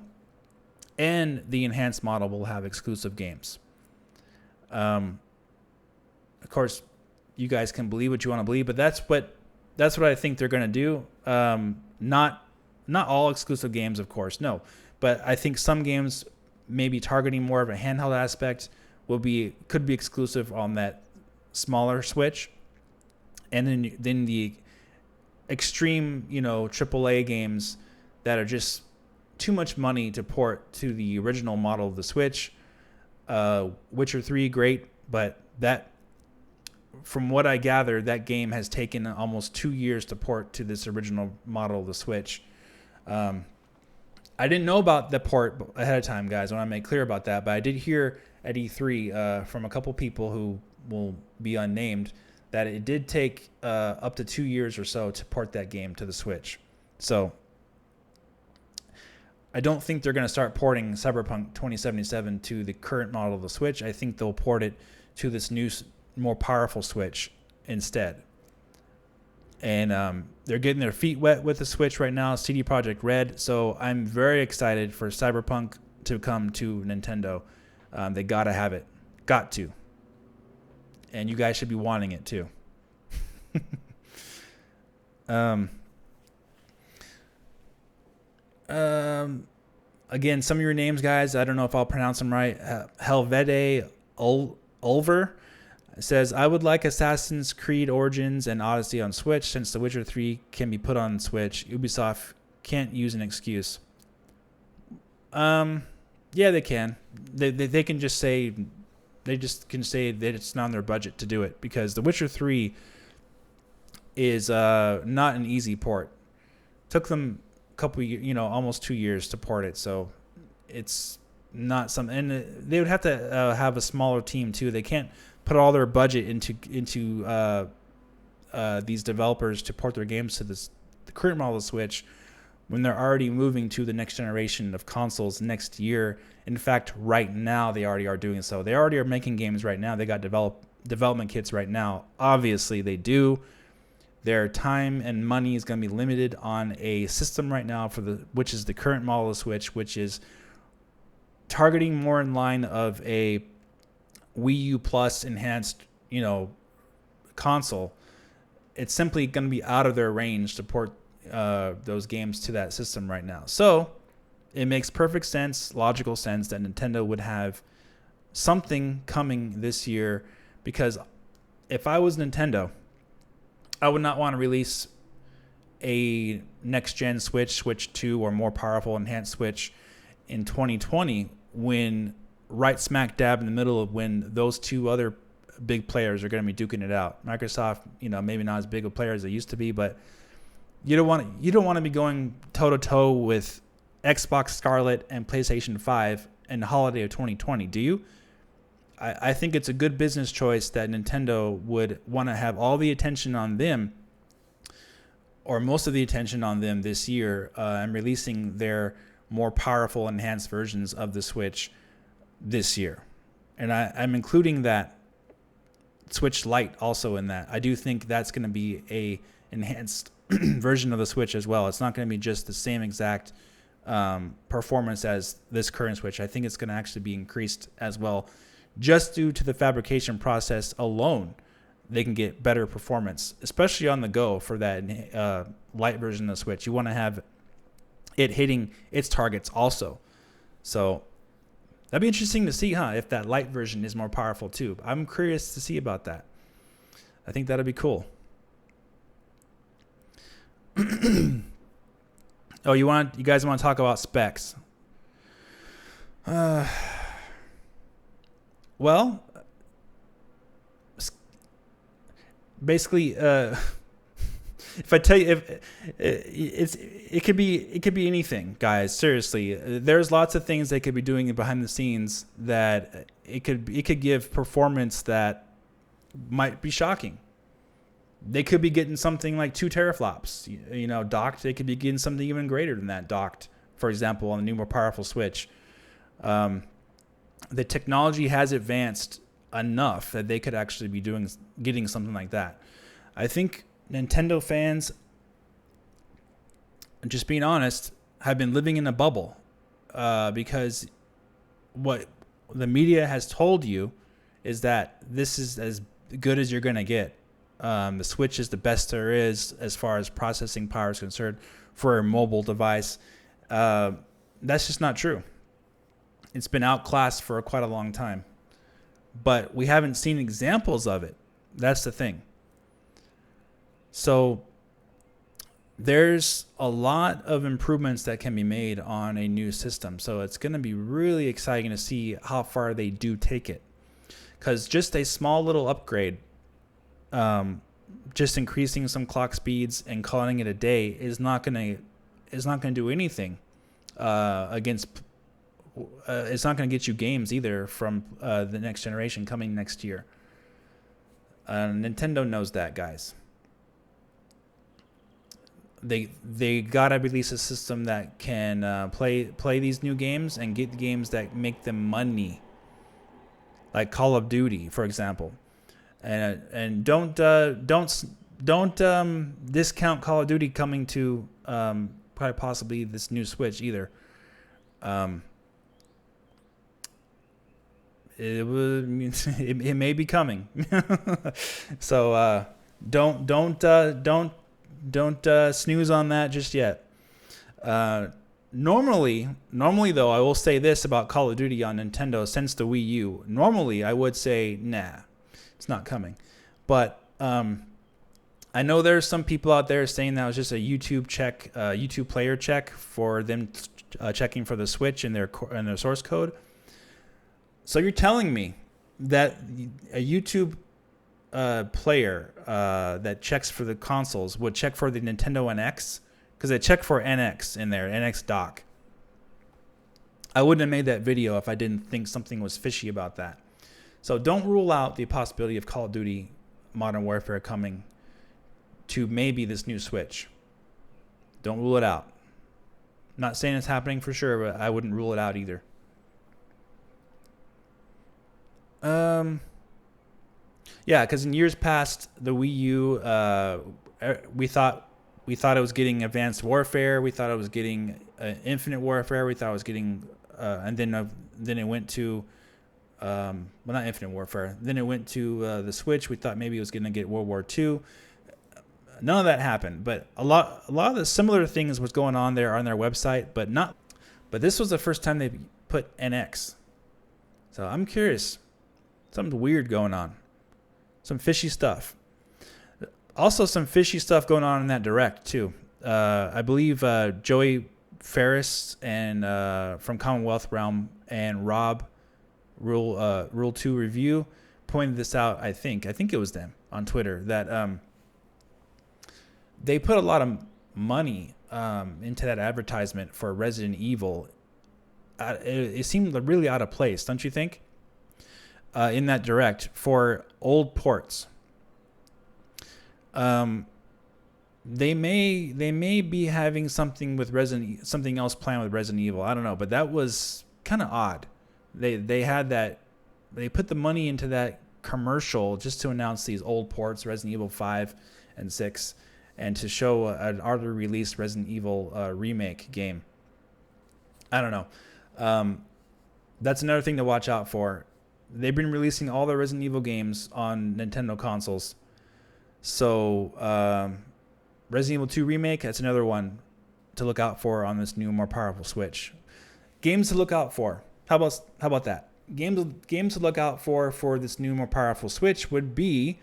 and the enhanced model will have exclusive games. Of course, you guys can believe what you want to believe, but that's what I think they're going to do. Not all exclusive games, of course, no. But I think some games, maybe targeting more of a handheld aspect, could be exclusive on that smaller Switch, and then the extreme, AAA games that are just too much money to port to the original model of the Switch. Witcher 3, great, but that, from what I gather, that game has taken almost 2 years to port to this original model of the Switch. I didn't know about the port ahead of time, guys. I want to make clear about that, but I did hear at E3 from a couple people who will be unnamed that it did take up to 2 years or so to port that game to the Switch. So I don't think they're going to start porting CyberPunk 2077 to the current model of the Switch. I think they'll port it to this new, more powerful Switch instead. And they're getting their feet wet with the Switch right now, CD Projekt RED. So I'm very excited for CyberPunk to come to Nintendo. They got to have it. Got to. And you guys should be wanting it too. Again, some of your names, guys, I don't know if I'll pronounce them right. Helvete Ulver says, I would like Assassin's Creed Origins and Odyssey on Switch since The Witcher 3 can be put on Switch. Ubisoft can't use an excuse. Yeah, they can. They can just say, that it's not on their budget to do it, because The Witcher 3 is not an easy port. Took them a couple, almost 2 years to port it, so it's not something. And they would have to have a smaller team too. They can't put all their budget into these developers to port their games to the current model of Switch when they're already moving to the next generation of consoles next year. In fact, right now they already are doing so. They already are making games right now. They got development kits right now. Obviously, they do. Their time and money is going to be limited on a system right now which is the current model of Switch, which is targeting more in line of a Wii U Plus enhanced, console. It's simply going to be out of their range to port those games to that system right now. So it makes perfect sense, logical sense, that Nintendo would have something coming this year, because if I was Nintendo, I would not want to release a next-gen Switch 2, or more powerful enhanced Switch in 2020, when right smack dab in the middle of when those two other big players are going to be duking it out. Microsoft, maybe not as big of a player as they used to be, but you don't want to be going toe-to-toe with Xbox Scarlet and PlayStation 5 in the holiday of 2020, do you? I think it's a good business choice that Nintendo would want to have all the attention on them, or most of the attention on them this year, and releasing their more powerful enhanced versions of the Switch this year. And I'm including that Switch Lite also in that. I do think that's going to be a enhanced version of the Switch as well. It's not going to be just the same exact performance as this current Switch. I think it's going to actually be increased as well. Just due to the fabrication process alone, they can get better performance, especially on the go for that light version of the Switch. You want to have it hitting its targets also. So that'd be interesting to see, if that light version is more powerful too. I'm curious to see about that. I think that'd be cool. Oh, you guys want to talk about specs? Well, basically, if I tell you, it could be anything, guys. Seriously, there's lots of things they could be doing behind the scenes that it could give performance that might be shocking. They could be getting something like 2 teraflops, docked. They could be getting something even greater than that docked. For example, on the new, more powerful Switch, the technology has advanced enough that they could actually be getting something like that. I think Nintendo fans, just being honest, have been living in a bubble because what the media has told you is that this is as good as you're going to get. The Switch is the best there is as far as processing power is concerned for a mobile device. That's just not true. It's been outclassed for quite a long time. But we haven't seen examples of it. That's the thing. So there's a lot of improvements that can be made on a new system. So it's going to be really exciting to see how far they do take it. Because just a small little upgrade, just increasing some clock speeds and calling it a day is not going to do anything against. It's not going to get you games either from the next generation coming next year. Nintendo knows that, guys. They gotta release a system that can play these new games and get games that make them money, like Call of Duty, for example. And don't discount Call of Duty coming to quite possibly this new Switch either. It may be coming. So don't snooze on that just yet. Normally though, I will say this about Call of Duty on Nintendo since the Wii U. Normally I would say nah, it's not coming. But I know there's some people out there saying that was just a YouTube player check for them checking for the Switch in their source code. So you're telling me that a YouTube player that checks for the consoles would check for the Nintendo NX? Because they check for NX in there, NX dock. I wouldn't have made that video if I didn't think something was fishy about that. So don't rule out the possibility of Call of Duty Modern Warfare coming to maybe this new Switch. Don't rule it out. Not saying it's happening for sure, but I wouldn't rule it out either. Yeah, because in years past, the Wii U, we thought it was getting Advanced Warfare. We thought it was getting Infinite Warfare. We thought it was getting, and then it went to, well, not Infinite Warfare. Then it went to the Switch. We thought maybe it was going to get World War II. None of that happened. But a lot of the similar things was going on there on their website, but not. But this was the first time they put NX. So I'm curious. Something weird going on. Some fishy stuff. Also, some fishy stuff going on in that Direct, too. I believe Joey Ferris and from Commonwealth Realm and Rob Rule 2 Review pointed this out, I think it was them on Twitter, that they put a lot of money into that advertisement for Resident Evil. It seemed really out of place, don't you think? In that Direct for old ports. They may be having something else planned with Resident Evil. I don't know, but that was kind of odd. They had that. They put the money into that commercial just to announce these old ports, Resident Evil 5 and 6, and to show an already released Resident Evil remake game. I don't know. That's another thing to watch out for. They've been releasing all the Resident Evil games on Nintendo consoles. So Resident Evil 2 Remake, that's another one to look out for on this new, more powerful Switch. Games to look out for. How about that? Games to look out for this new, more powerful Switch would be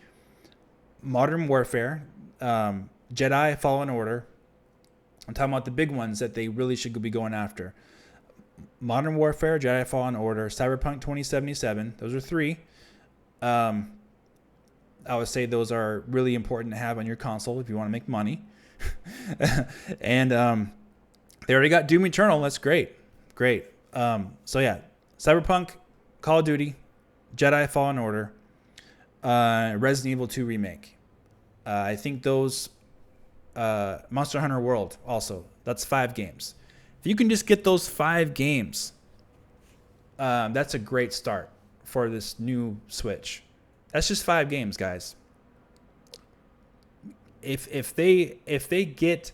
Modern Warfare, Jedi Fallen Order. I'm talking about the big ones that they really should be going after. Modern Warfare, Jedi Fallen Order, CyberPunk 2077. Those are 3. I would say those are really important to have on your console if you want to make money. And they already got Doom Eternal. That's great. So yeah, Cyberpunk, Call of Duty, Jedi Fallen Order, Resident Evil 2 Remake. I think those, Monster Hunter World also. That's 5 games. If you can just get those 5 games, that's a great start for this new Switch. That's just 5 games, guys. If they get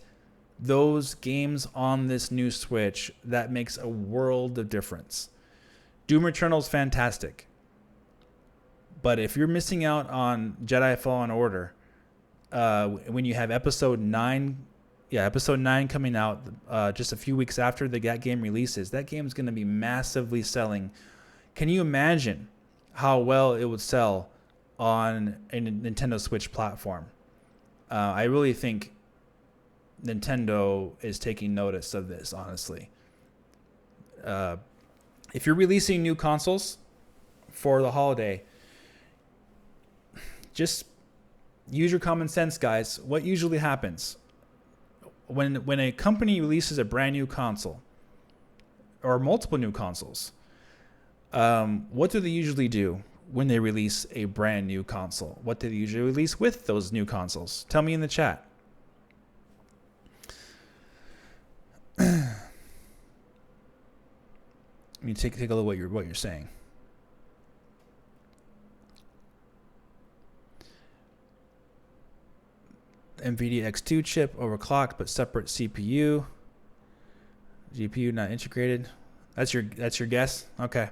those games on this new Switch, that makes a world of difference. Doom Eternal is fantastic. But if you're missing out on Jedi Fallen Order, when you have episode 9 coming out just a few weeks after that game releases, that game's going to be massively selling. Can you imagine how well it would sell on a Nintendo Switch platform? I really think Nintendo is taking notice of this, honestly. If you're releasing new consoles for the holiday, just use your common sense, guys. What usually happens when a company releases a brand new console or multiple new consoles, what do they usually do when they release a brand new console? What do they usually release with those new consoles? Tell me in the chat. Let me take a look at what you're saying. NVIDIA X2 chip overclocked but separate CPU. GPU not integrated. That's your guess? Okay.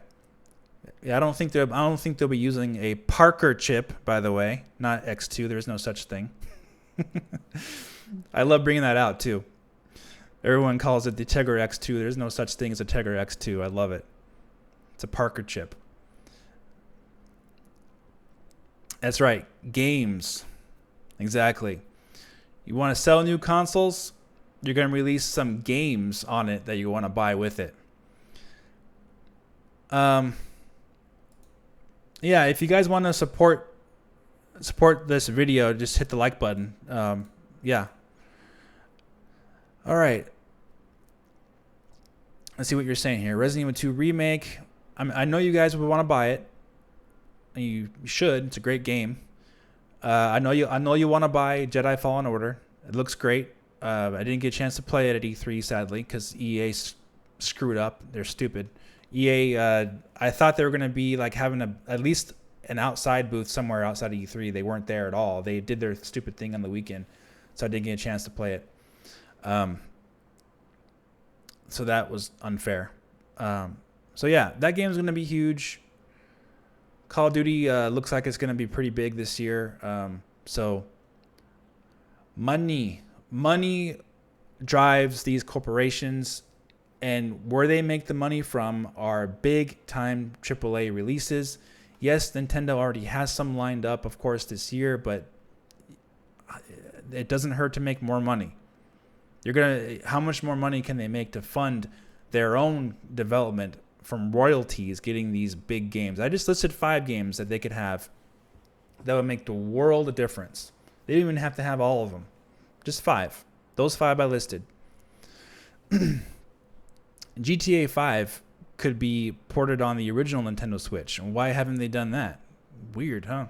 Yeah, I don't think they'll be using a Parker chip, by the way, not X2. There's no such thing. I love bringing that out too. Everyone calls it the Tegra X2. There's no such thing as a Tegra X2. I love it. It's a Parker chip. That's right. Games. Exactly. You want to sell new consoles? You're going to release some games on it that you want to buy with it. Yeah, if you guys want to support this video, just hit the like button. Yeah. All right. Let's see what you're saying here. Resident Evil 2 Remake. I know you guys would want to buy it. You should. It's a great game. I know you want to buy Jedi Fallen Order. It looks great. I didn't get a chance to play it at E3, sadly, because EA screwed up. They're stupid. EA, I thought they were going to be like having at least an outside booth somewhere outside of E3. They weren't there at all. They did their stupid thing on the weekend, so I didn't get a chance to play it. So that was unfair. So yeah, that game's going to be huge. Call of Duty looks like it's going to be pretty big this year. So money drives these corporations, and where they make the money from are big time AAA releases. Yes, Nintendo already has some lined up, of course, this year, but it doesn't hurt to make more money. How much more money can they make to fund their own development from royalties getting these big games? I just listed 5 games that they could have that would make the world a difference. They didn't even have to have all of them. Just 5. Those 5 I listed. GTA 5 could be ported on the original Nintendo Switch. And why haven't they done that? Weird, huh?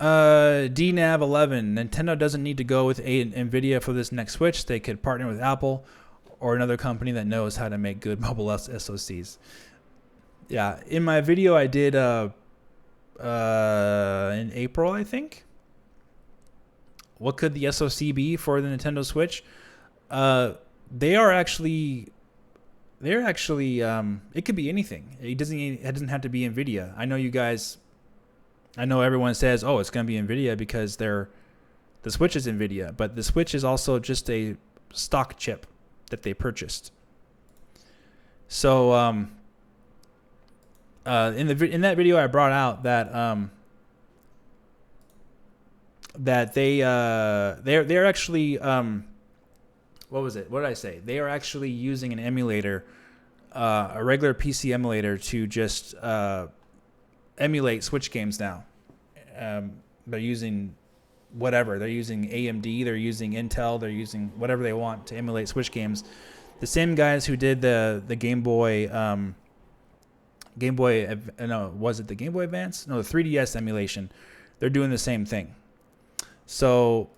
DNAV 11. Nintendo doesn't need to go with NVIDIA for this next Switch. They could partner with Apple or another company that knows how to make good mobile SoCs. Yeah, in my video I did in April, I think. What could the SoC be for the Nintendo Switch? They're actually it could be anything. It doesn't have to be NVIDIA. I know everyone says, "Oh, it's going to be NVIDIA because the Switch is NVIDIA," but the Switch is also just a stock chip that they purchased. So in that video I brought out that they're actually what was it? What did I say? They are actually using an emulator a regular PC emulator to just emulate Switch games now. They're using whatever. They're using AMD, they're using Intel, they're using whatever they want to emulate Switch games. The same guys who did the Game Boy, was it the Game Boy Advance? No, the 3DS emulation. They're doing the same thing. So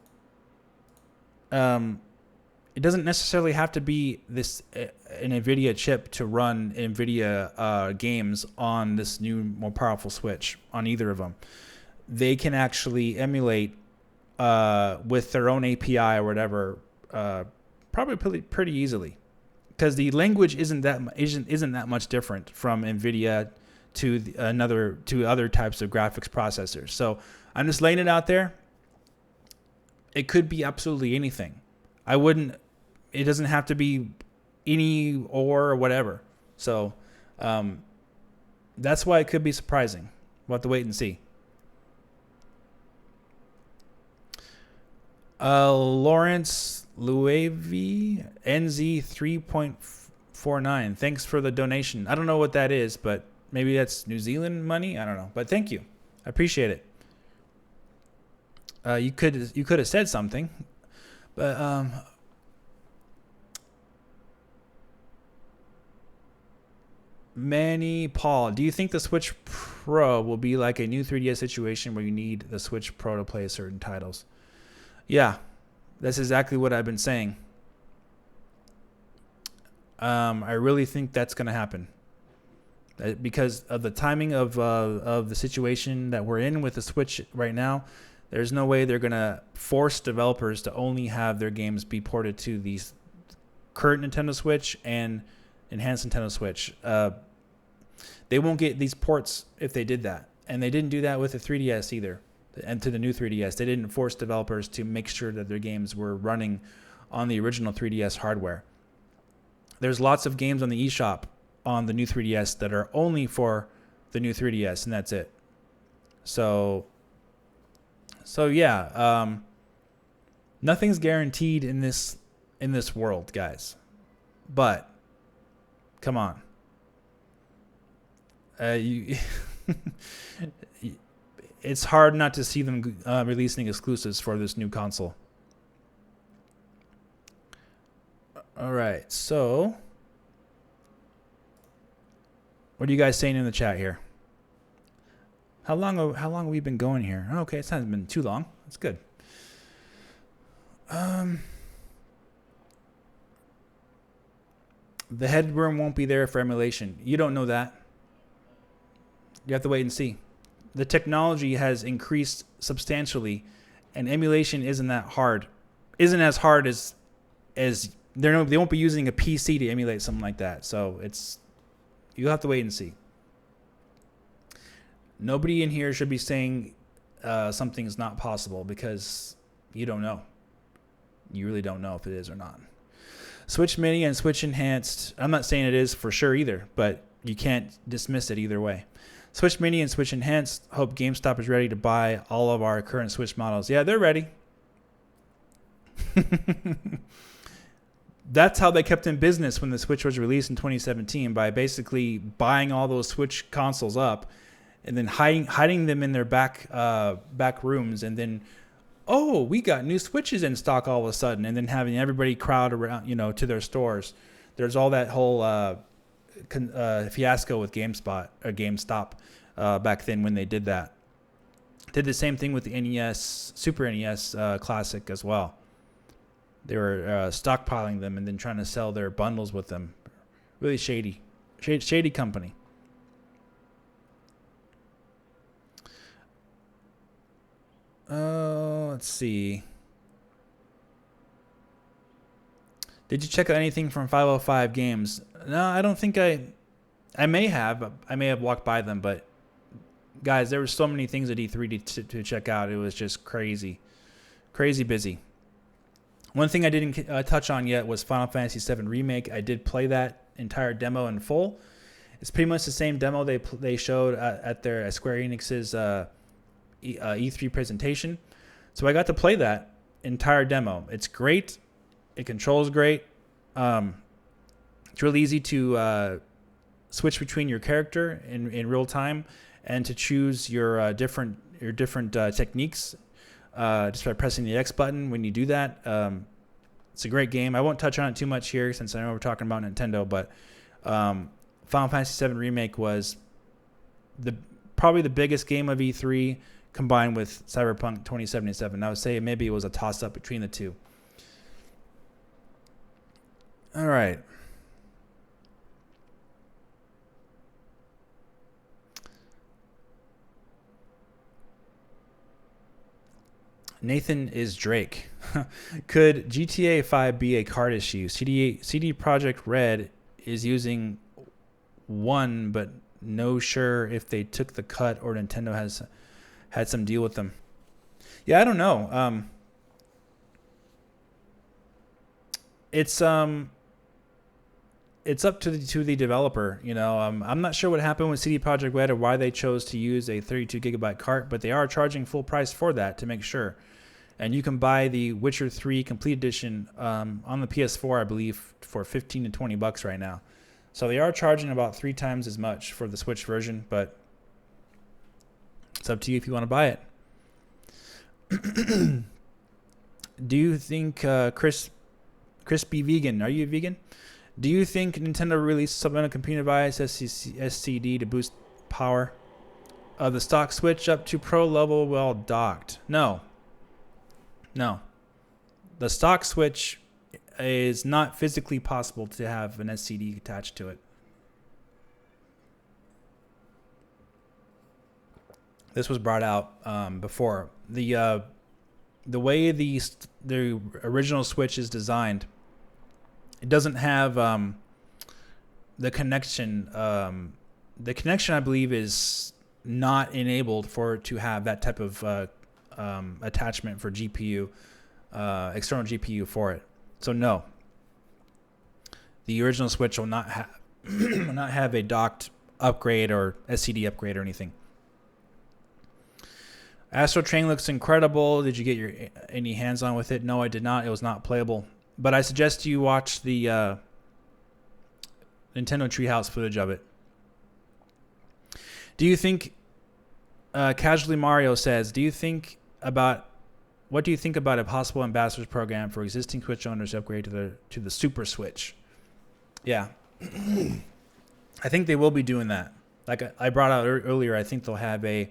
it doesn't necessarily have to be an NVIDIA chip to run NVIDIA games on this new, more powerful Switch, on either of them. They can actually emulate with their own API or whatever, probably pretty easily, because the language isn't that much different from NVIDIA to other types of graphics processors. So I'm just laying it out there. It could be absolutely anything. It doesn't have to be any or whatever. So that's why it could be surprising. We'll have to wait and see. Lawrence Luevi, NZ 3.49. Thanks for the donation. I don't know what that is, but maybe that's New Zealand money. I don't know, but thank you. I appreciate it. You could have said something, but Manny Paul, do you think the Switch Pro will be like a new 3DS situation where you need the Switch Pro to play certain titles? Yeah, that's exactly what I've been saying. I really think that's going to happen because of the timing of the situation that we're in with the Switch right now. There's no way they're going to force developers to only have their games be ported to the current Nintendo Switch and enhanced Nintendo Switch. They won't get these ports if they did that. And they didn't do that with the 3DS either. And to the new 3DS, they didn't force developers to make sure that their games were running on the original 3DS hardware. There's lots of games on the eShop on the new 3DS that are only for the new 3DS, and that's it. So yeah, nothing's guaranteed in this world, guys. But come on, it's hard not to see them releasing exclusives for this new console. All right, so what are you guys saying in the chat here? How long have we been going here? Okay, it hasn't been too long. That's good. The headroom won't be there for emulation. You don't know that. You have to wait and see. The technology has increased substantially, and emulation isn't that hard. Isn't as hard as they won't be using a PC to emulate something like that. So you'll have to wait and see. Nobody in here should be saying something's not possible because you don't know. You really don't know if it is or not. Switch Mini and Switch Enhanced, I'm not saying it is for sure either, but you can't dismiss it either way. Switch Mini and Switch Enhanced, hope GameStop is ready to buy all of our current Switch models. Yeah, they're ready. That's how they kept in business when the Switch was released in 2017, by basically buying all those Switch consoles up and then hiding them in their back rooms, and then, oh, we got new Switches in stock all of a sudden, and then having everybody crowd around, to their stores. There's all that whole fiasco with GameStop back then when they did that. Did the same thing with the NES, Super NES Classic as well. They were stockpiling them and then trying to sell their bundles with them. Really shady company. Let's see. Did you check out anything from 505 Games? No, I don't think I may have. I may have walked by them, but guys, there were so many things at E3 to check out. It was just crazy busy. One thing I didn't touch on yet was Final Fantasy VII Remake. I did play that entire demo in full. It's pretty much the same demo they showed at Square Enix's E3 presentation. So I got to play that entire demo. It's great. It controls great. It's really easy to switch between your character in real time, and to choose your different techniques just by pressing the X button when you do that. It's a great game. I won't touch on it too much here since I know we're talking about Nintendo, but Final Fantasy VII Remake was probably the biggest game of E3 combined with Cyberpunk 2077. I would say maybe it was a toss-up between the two. All right. Nathan is Drake. Could GTA 5 be a card issue? CD Projekt RED is using one, but no sure if they took the cut or Nintendo has had some deal with them. Yeah, I don't know. It's up to the developer. You know, I'm not sure what happened with CD Projekt Red or why they chose to use a 32 gigabyte cart, but they are charging full price for that to make sure. And you can buy the Witcher 3 Complete Edition on the PS4, I believe, for $15 to $20 right now. So they are charging about 3 times as much for the Switch version, but it's up to you if you want to buy it. Do you think Crispy Vegan? Are you a vegan? Do you think Nintendo released some kind of computer device SCD to boost power of the stock Switch up to pro level while docked? No. The stock Switch is not physically possible to have an SCD attached to it. This was brought out before. The way the original Switch is designed, it doesn't have the connection. The connection, I believe, is not enabled for it to have that type of attachment for GPU, external GPU for it. So no, the original Switch will not have a docked upgrade or SCD upgrade or anything. Astro Train looks incredible. Did you get any hands on with it? No, I did not. It was not playable. But I suggest you watch the Nintendo Treehouse footage of it. Do you think, Casually Mario says, what do you think about a possible ambassadors program for existing Switch owners to upgrade to the Super Switch? Yeah. I think they will be doing that. Like I brought out earlier, I think they'll have a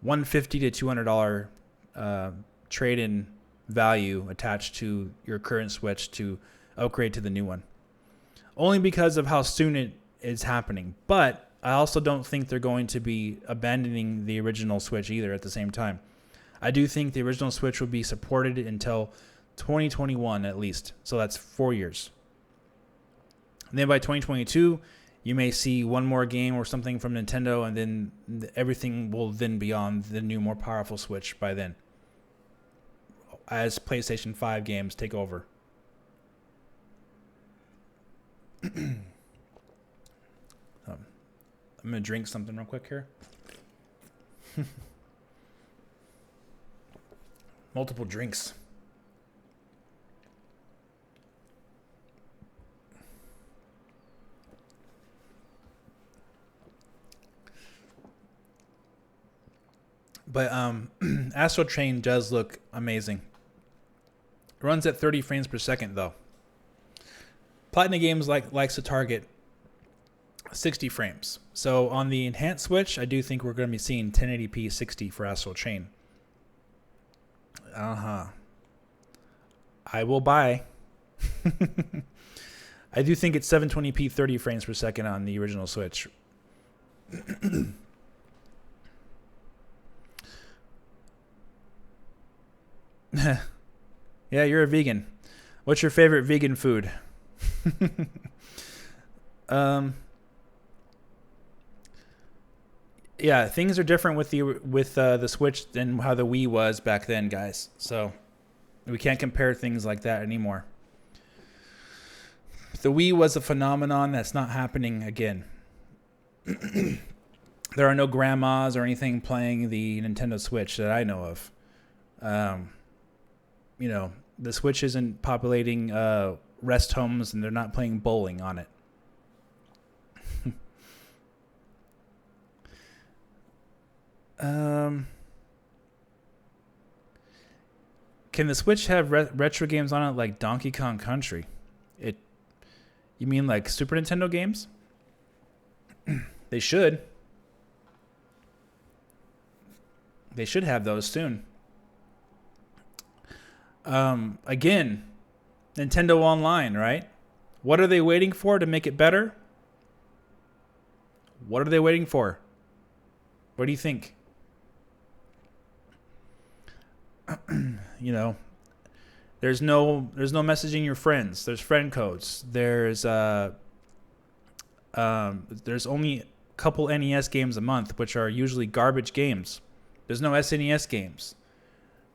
$150 to $200 trade-in value attached to your current Switch to upgrade to the new one. Only because of how soon it is happening. But I also don't think they're going to be abandoning the original Switch either at the same time. I do think the original Switch will be supported until 2021 at least. So that's 4 years. And then by 2022, you may see one more game or something from Nintendo, and then everything will then be on the new, more powerful Switch by then, as PlayStation 5 games take over. I'm going to drink something real quick here. Multiple drinks. But Astro Train does look amazing. It runs at 30 frames per second, though. Platinum Games likes to target 60 frames. So on the enhanced Switch, I do think we're going to be seeing 1080p 60 for Astral Chain. I will buy. I do think it's 720p 30 frames per second on the original Switch. Yeah, you're a vegan. What's your favorite vegan food? Yeah, things are different with the Switch than how the Wii was back then, guys. So we can't compare things like that anymore. The Wii was a phenomenon that's not happening again. There are no grandmas or anything playing the Nintendo Switch that I know of. The Switch isn't populating rest homes, and they're not playing bowling on it. Can the Switch have retro games on it like Donkey Kong Country? You mean like Super Nintendo games? They should. They should have those soon. Again, Nintendo Online, right? What are they waiting for to make it better? What are they waiting for? What do you think? There's no messaging your friends. There's friend codes. There's only a couple NES games a month, which are usually garbage games. There's no SNES games,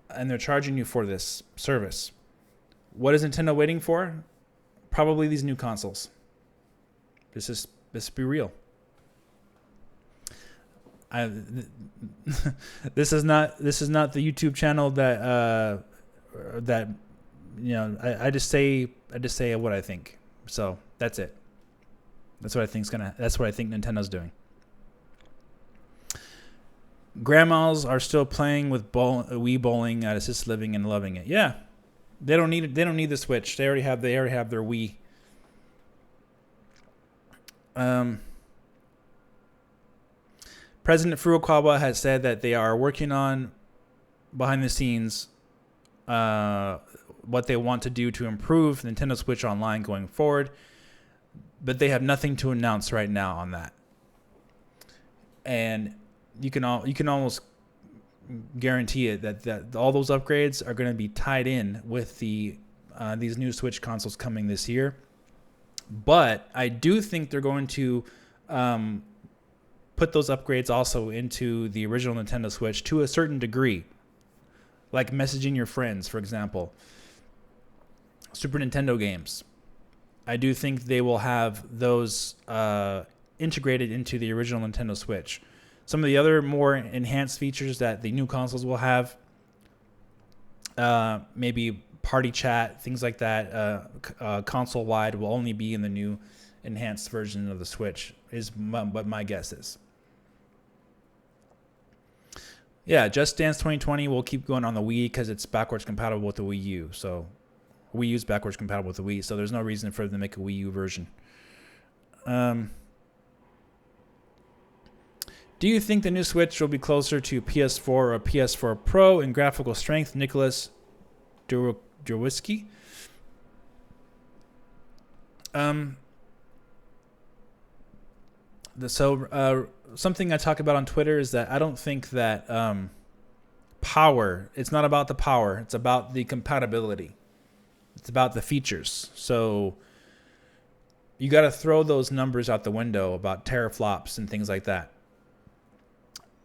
and they're charging you for this service. What is Nintendo waiting for? Probably these new consoles. Let's be real. This is not the YouTube channel that I just say what I think. So that's it. That's what I think Nintendo's doing. Grandmas are still playing with Wii bowling at assisted living and loving it. Yeah, they don't need it. They don't need the Switch. They already have their Wii. President Furukawa has said that they are working on behind the scenes what they want to do to improve Nintendo Switch Online going forward, but they have nothing to announce right now on that. And you can almost guarantee it that all those upgrades are going to be tied in with these new Switch consoles coming this year. But I do think they're going to put those upgrades also into the original Nintendo Switch to a certain degree, like messaging your friends, for example. Super Nintendo games. I do think they will have those integrated into the original Nintendo Switch. Some of the other more enhanced features that the new consoles will have, maybe party chat, things like that, console-wide, will only be in the new enhanced version of the Switch, is what my guess is. Yeah, Just Dance 2020 will keep going on the Wii because it's backwards compatible with the Wii U. So Wii U is backwards compatible with the Wii, so there's no reason for them to make a Wii U version. Do you think the new Switch will be closer to PS4 or PS4 Pro in graphical strength? Nicholas Derwiski. Something I talk about on Twitter is that I don't think that power, it's not about the power, it's about the compatibility. It's about the features. So you got to throw those numbers out the window about teraflops and things like that.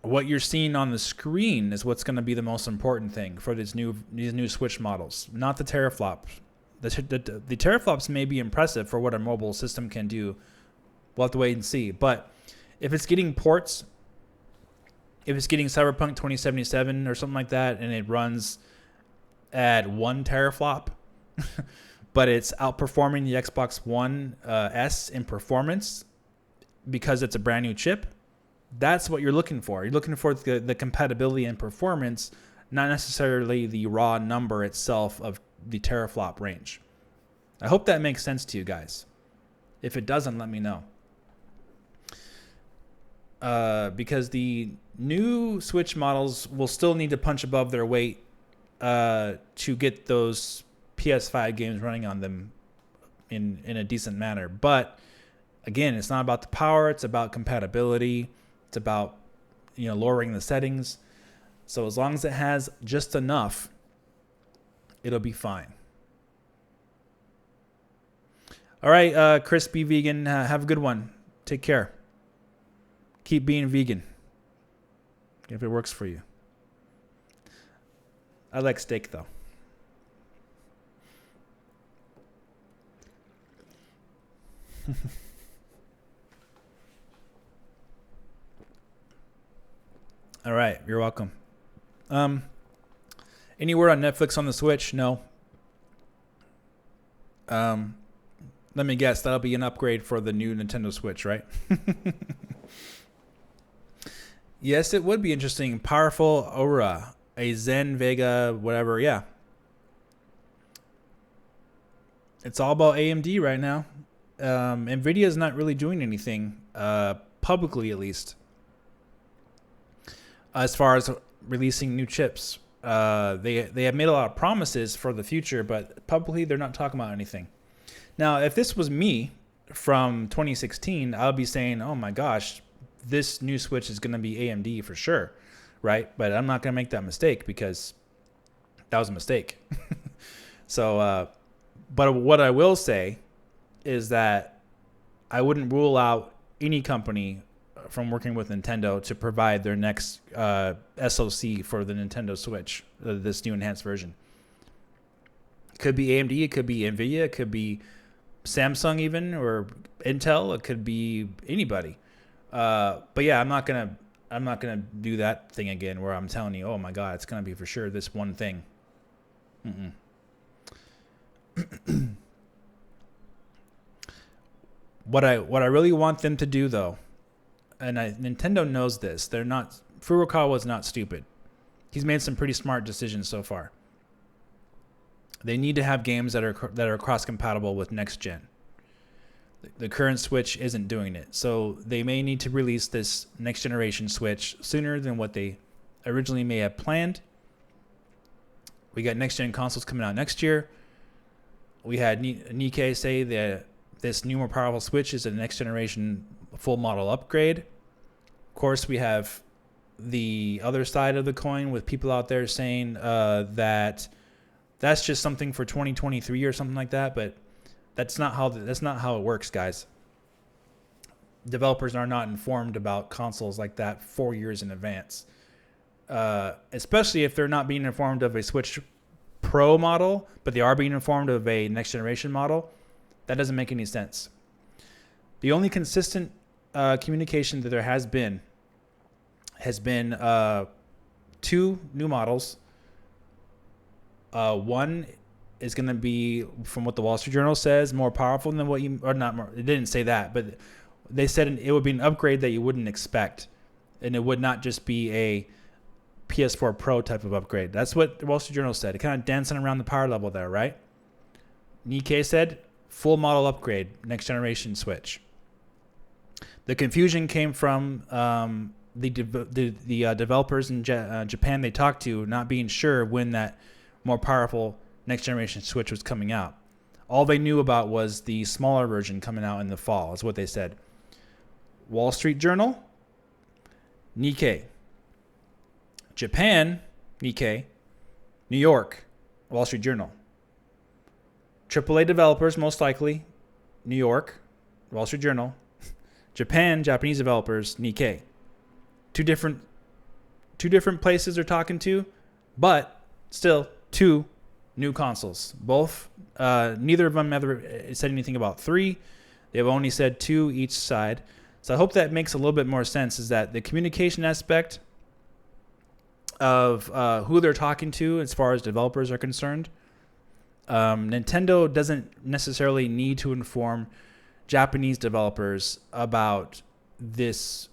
What you're seeing on the screen is what's going to be the most important thing for these new Switch models, not the teraflops. The teraflops may be impressive for what a mobile system can do. We'll have to wait and see. But if it's getting ports, if it's getting Cyberpunk 2077 or something like that, and it runs at 1 teraflop, but it's outperforming the Xbox One S in performance because it's a brand new chip, that's what you're looking for. You're looking for the compatibility and performance, not necessarily the raw number itself of the teraflop range. I hope that makes sense to you guys. If it doesn't, let me know. Because the new Switch models will still need to punch above their weight to get those PS5 games running on them in a decent manner. But again, it's not about the power, it's about compatibility. It's about lowering the settings. So as long as it has just enough, it'll be fine. All right, Chris, be vegan. Have a good one. Take care. Keep being vegan if it works for you. I like steak, though. All right, you're welcome. Any word on Netflix on the Switch? No. Let me guess, that'll be an upgrade for the new Nintendo Switch, right? Yes, it would be interesting. Powerful Aura, a Zen Vega, whatever. Yeah, it's all about AMD right now. Nvidia is not really doing anything, publicly at least, as far as releasing new chips. They have made a lot of promises for the future, but publicly they're not talking about anything. Now, if this was me from 2016, I would be saying, "Oh my gosh, this new Switch is going to be AMD for sure," right? But I'm not going to make that mistake because that was a mistake. So, but what I will say is that I wouldn't rule out any company from working with Nintendo to provide their next SoC for the Nintendo Switch, this new enhanced version. It could be AMD, it could be Nvidia, it could be Samsung even, or Intel. It could be anybody. But yeah, I'm not gonna do that thing again where I'm telling you, oh my god, it's gonna be for sure this one thing. What I really want them to do though, and Nintendo knows this, they're not. Furukawa was not stupid. He's made some pretty smart decisions so far. They need to have games that are cross compatible with next gen. The current Switch isn't doing it, so they may need to release this next generation Switch sooner than what they originally may have planned. We got next gen consoles coming out next year. We had Nikkei say that this new more powerful Switch is a next generation full model upgrade. Of course, we have the other side of the coin with people out there saying that that's just something for 2023 or something like that, but that's not how it works, guys. Developers are not informed about consoles like that 4 years in advance, especially if they're not being informed of a Switch Pro model, but they are being informed of a next generation model. That doesn't make any sense. The only consistent communication that there has been two new models. One is going to be, from what the Wall Street Journal says, more powerful than what you, or not more. It didn't say that, but they said it would be an upgrade that you wouldn't expect, and it would not just be a PS4 Pro type of upgrade. That's what the Wall Street Journal said. It kind of dancing around the power level there, right? Nikkei said full model upgrade, next generation Switch. The confusion came from the developers in Japan they talked to not being sure when that more powerful next generation Switch was coming out. All they knew about was the smaller version coming out in the fall, is what they said. Wall Street Journal, Nikkei. Japan, Nikkei. New York, Wall Street Journal. AAA developers, most likely, New York, Wall Street Journal. Japan, Japanese developers, Nikkei. Two different places they're talking to, but still two new consoles. Both, neither of them ever said anything about three. They've only said two each side. So I hope that makes a little bit more sense, is that the communication aspect of who they're talking to as far as developers are concerned. Nintendo doesn't necessarily need to inform Japanese developers about this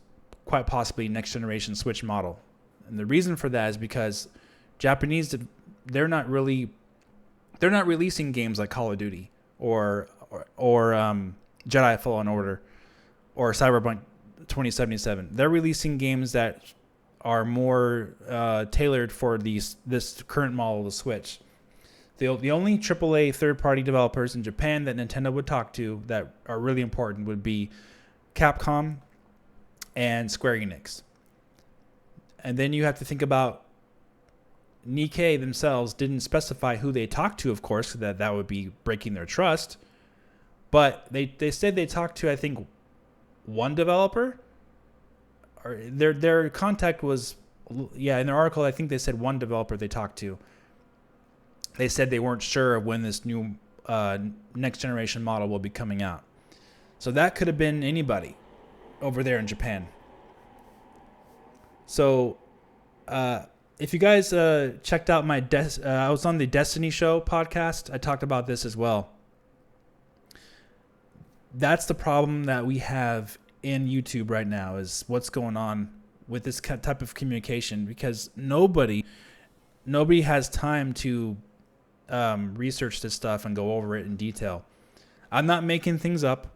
quite possibly next generation Switch model. And the reason for that is because Japanese, they're not releasing games like Call of Duty or Jedi Fallen Order or Cyberpunk 2077. They're releasing games that are more tailored for this current model of the Switch. The only AAA third-party developers in Japan that Nintendo would talk to that are really important would be Capcom and Square Enix. And then you have to think about Nikkei themselves didn't specify who they talked to, of course, that would be breaking their trust. But they said they talked to, I think, one developer. Or their contact was, in their article, I think they said one developer they talked to. They said they weren't sure of when this new next generation model will be coming out. So that could have been anybody over there in Japan. So if you guys checked out my I was on the Destiny Show podcast. I talked about this as well. That's the problem that we have in YouTube right now, is what's going on with this type of communication, because nobody has time to research this stuff and go over it in detail. I'm not making things up.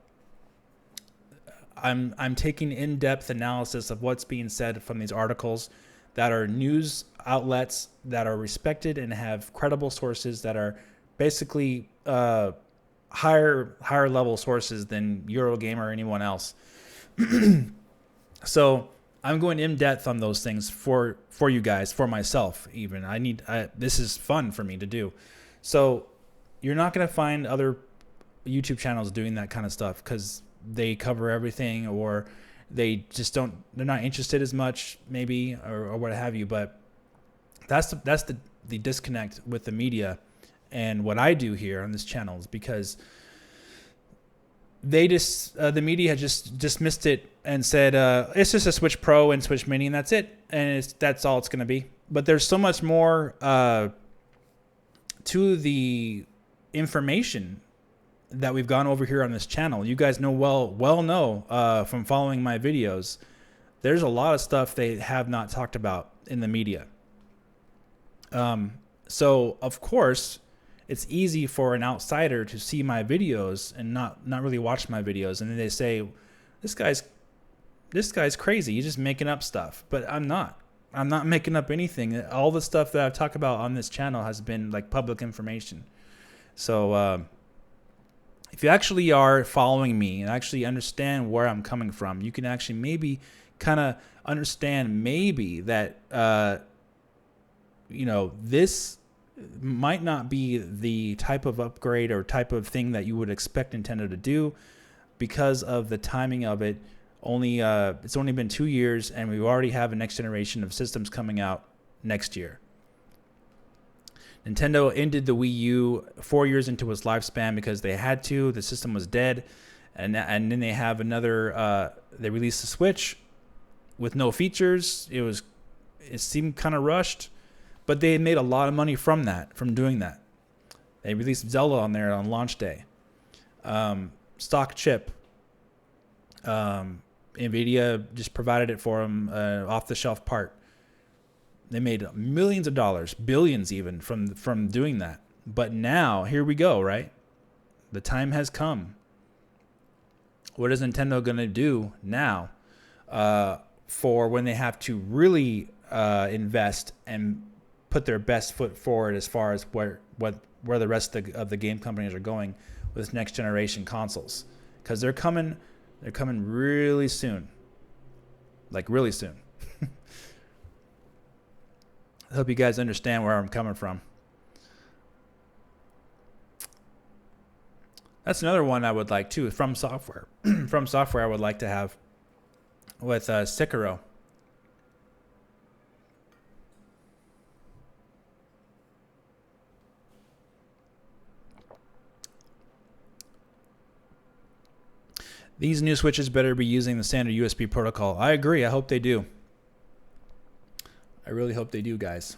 I'm taking in-depth analysis of what's being said from these articles that are news outlets that are respected and have credible sources that are basically higher level sources than Eurogamer or anyone else. So I'm going in depth on those things for you guys, for myself even. This is fun for me to do. So you're not going to find other YouTube channels doing that kind of stuff because they cover everything, or they're not interested as much maybe, or what have you. But that's the disconnect with the media and what I do here on this channel, is because the media had just dismissed it and said it's just a Switch Pro and Switch Mini and that's it, and that's all it's going to be. But there's so much more to the information that we've gone over here on this channel. You guys know well know from following my videos, there's a lot of stuff they have not talked about in the media. So of course it's easy for an outsider to see my videos and not really watch my videos, and then they say, this guy's crazy, he's just making up stuff. But I'm not making up anything. All the stuff that I've talked about on this channel has been like public information. So if you actually are following me and actually understand where I'm coming from, you can actually maybe kind of understand maybe that this might not be the type of upgrade or type of thing that you would expect Nintendo to do, because of the timing of it. It's only been 2 years, and we already have a next generation of systems coming out next year. Nintendo ended the Wii U 4 years into its lifespan because they had to. The system was dead, and then they have another. They released the Switch with no features. It seemed kind of rushed, but they made a lot of money from doing that. They released Zelda on there on launch day. Stock chip. NVIDIA just provided it for them, off-the-shelf part. They made millions of dollars, billions even, from doing that. But now, here we go, right? The time has come. What is Nintendo going to do now for when they have to really invest and put their best foot forward as far as where the rest of the game companies are going with next generation consoles? Because they're coming really soon. Like really soon. I hope you guys understand where I'm coming from. That's another one I would like too, from software. From software I would like to have with Sekiro. These new Switches better be using the standard USB protocol. I agree. I hope they do. I really hope they do, guys.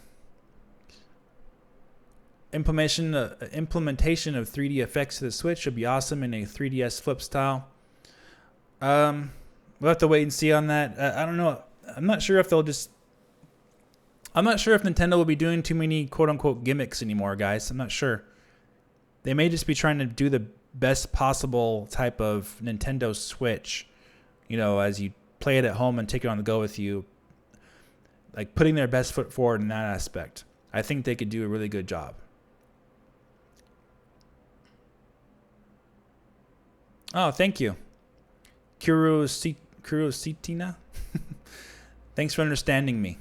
Implementation of 3D effects to the Switch should be awesome in a 3DS flip style. We'll have to wait and see on that. I don't know. I'm not sure if Nintendo will be doing too many quote-unquote gimmicks anymore, guys. I'm not sure. They may just be trying to do the best possible type of Nintendo Switch, as you play it at home and take it on the go with you, like putting their best foot forward in that aspect. I think they could do a really good job. Oh, thank you, Kurusitina. Thanks for understanding me.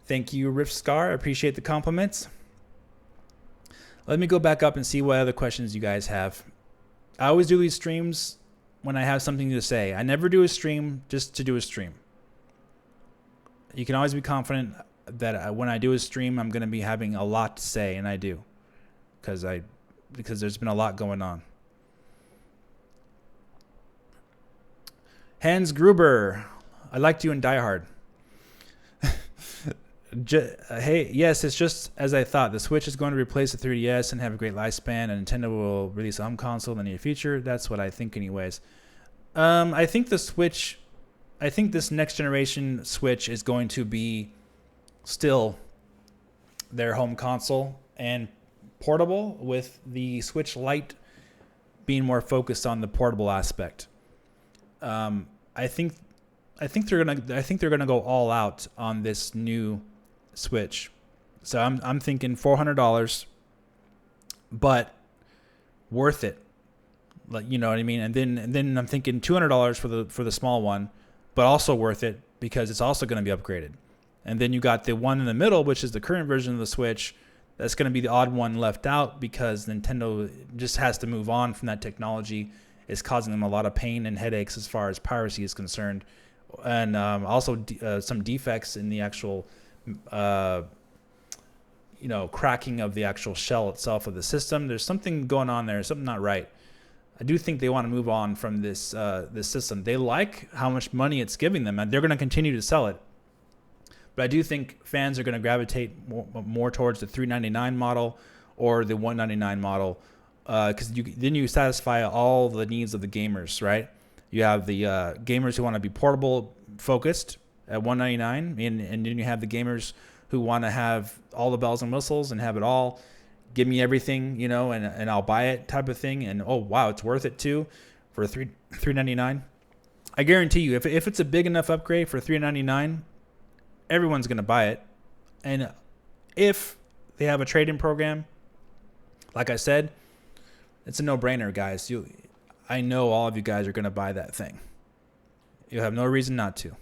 Thank you, Rift Scar. I appreciate the compliments. Let me go back up and see what other questions you guys have. I always do these streams when I have something to say. I never do a stream just to do a stream. You can always be confident that when I do a stream, I'm going to be having a lot to say, and I do, because there's been a lot going on. Hans Gruber, I liked you in Die Hard. Hey, yes, it's just as I thought. The Switch is going to replace the 3DS and have a great lifespan, and Nintendo will release a home console in the near future. That's what I think anyways. I think the Switch I think this next generation Switch is going to be still their home console and portable, with the Switch Lite being more focused on the portable aspect. I think they're gonna go all out on this new Switch. So I'm thinking $400, but worth it. Like, you know what I mean? And then I'm thinking $200 for the small one, but also worth it because it's also going to be upgraded. And then you got the one in the middle, which is the current version of the Switch. That's going to be the odd one left out because Nintendo just has to move on from that technology. It's causing them a lot of pain and headaches as far as piracy is concerned, and also some defects in the actual, cracking of the actual shell itself of the system. There's something going on there, something not right. I do think they want to move on from this system. They like how much money it's giving them, and they're going to continue to sell it. But I do think fans are going to gravitate more towards the $399 model or the $199 model, because then you satisfy all the needs of the gamers, right? You have the gamers who want to be portable focused at $199, and then you have the gamers who want to have all the bells and whistles and have it all. Give me everything, and I'll buy it type of thing. And oh wow, it's worth it too for $399. I guarantee you, if it's a big enough upgrade for $399, everyone's gonna buy it. And if they have a trade-in program, like I said, it's a no-brainer, guys. I know all of you guys are gonna buy that thing. You have no reason not to.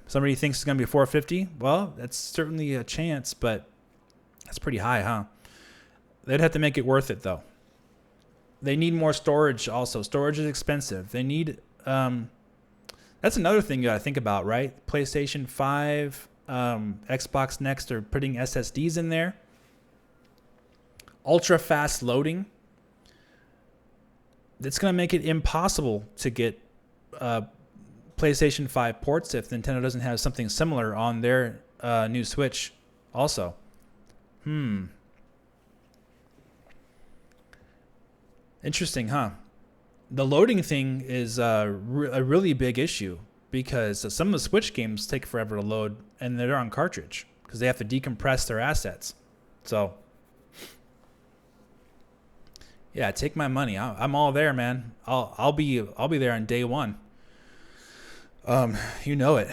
Somebody thinks it's going to be $450. Well, that's certainly a chance, but that's pretty high, huh? They'd have to make it worth it, though. They need more storage also. Storage is expensive. They need... that's another thing you got to think about, right? PlayStation 5, Xbox Next are putting SSDs in there. Ultra-fast loading. That's going to make it impossible to get... PlayStation 5 ports if Nintendo doesn't have something similar on their new Switch also. Interesting, huh? The loading thing is a really big issue because some of the Switch games take forever to load, and they're on cartridge because they have to decompress their assets. So, yeah, take my money. I'm all there, man. I'll be there on day one. You know it.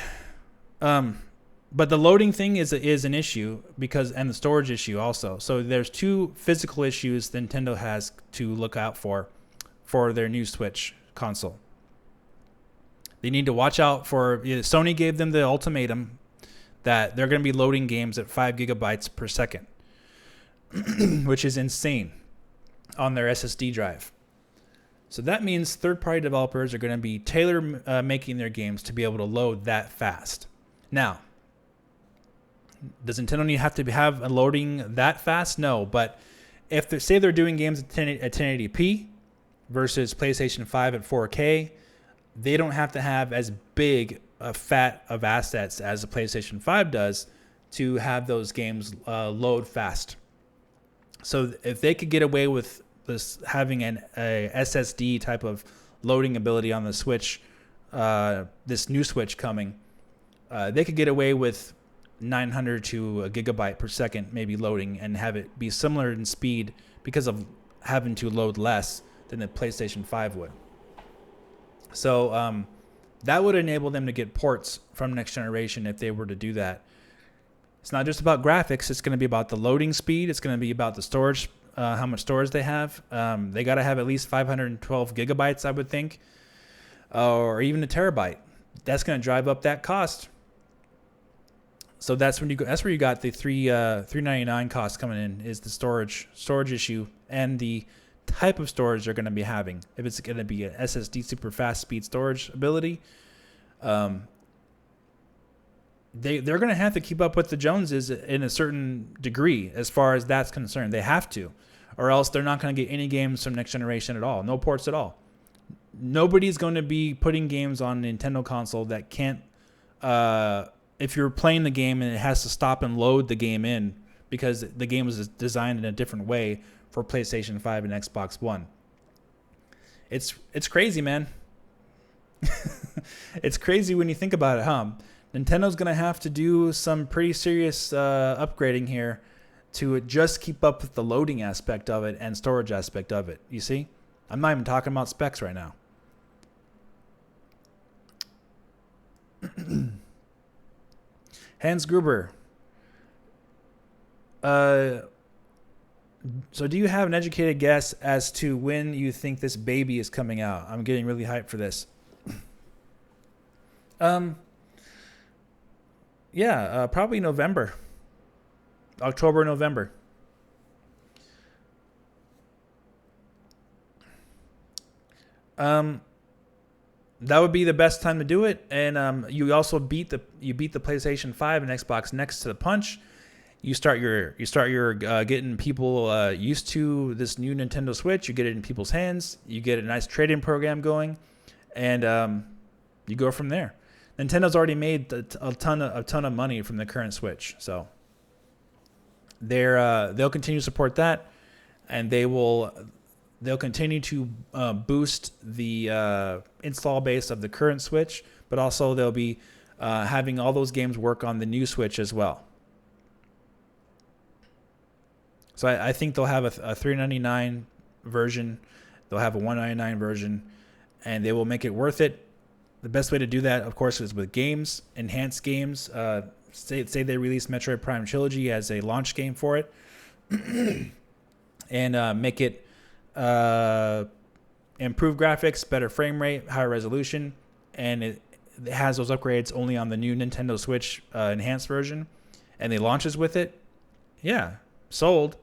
But the loading thing is an issue and the storage issue also. So there's two physical issues Nintendo has to look out for their new Switch console. They need to watch out for... Sony gave them the ultimatum that they're going to be loading games at 5 gigabytes per second, which is insane on their SSD drive. So that means third-party developers are going to be making their games to be able to load that fast. Now, does Nintendo have to have a loading that fast? No, but if they're doing games at 1080p versus PlayStation 5 at 4K, they don't have to have as big a fat of assets as the PlayStation 5 does to have those games load fast. So if they could get away with this having a SSD type of loading ability on the Switch, this new Switch coming, they could get away with 900 to a gigabyte per second maybe loading and have it be similar in speed because of having to load less than the PlayStation 5 would. So that would enable them to get ports from next generation if they were to do that. It's not just about graphics. It's going to be about the loading speed. It's going to be about the storage, how much storage they have. They got to have at least 512 gigabytes, I would think, or even a terabyte. That's going to drive up that cost. So that's where you got the $399 cost coming in, is the storage issue and the type of storage they're going to be having. If it's going to be an SSD super fast speed storage ability, they're going to have to keep up with the Joneses in a certain degree as far as that's concerned. They have to, or else they're not going to get any games from next generation at all. No ports at all. Nobody's going to be putting games on Nintendo console that can't, if you're playing the game and it has to stop and load the game in because the game was designed in a different way for PlayStation 5 and Xbox One. It's crazy, man. It's crazy when you think about it, huh? Nintendo's gonna have to do some pretty serious upgrading here to just keep up with the loading aspect of it and storage aspect of it. You see? I'm not even talking about specs right now. Hans Gruber. So do you have an educated guess as to when you think this baby is coming out? I'm getting really hyped for this. Yeah, probably November. October, November. That would be the best time to do it, and you also beat the PlayStation 5 and Xbox next to the punch. You start your getting people used to this new Nintendo Switch. You get it in people's hands. You get a nice trade-in program going, and you go from there. Nintendo's already made a ton of money from the current Switch, so they'll continue to support that, and they'll continue to boost the install base of the current Switch, but also they'll be having all those games work on the new Switch as well. So I think they'll have a $399 version, they'll have a $199 version, and they will make it worth it. The best way to do that, of course, is with games, enhanced games. Say they release Metroid Prime Trilogy as a launch game for it, and make it improve graphics, better frame rate, higher resolution, and it has those upgrades only on the new Nintendo Switch enhanced version, and they launches with it. Yeah, sold.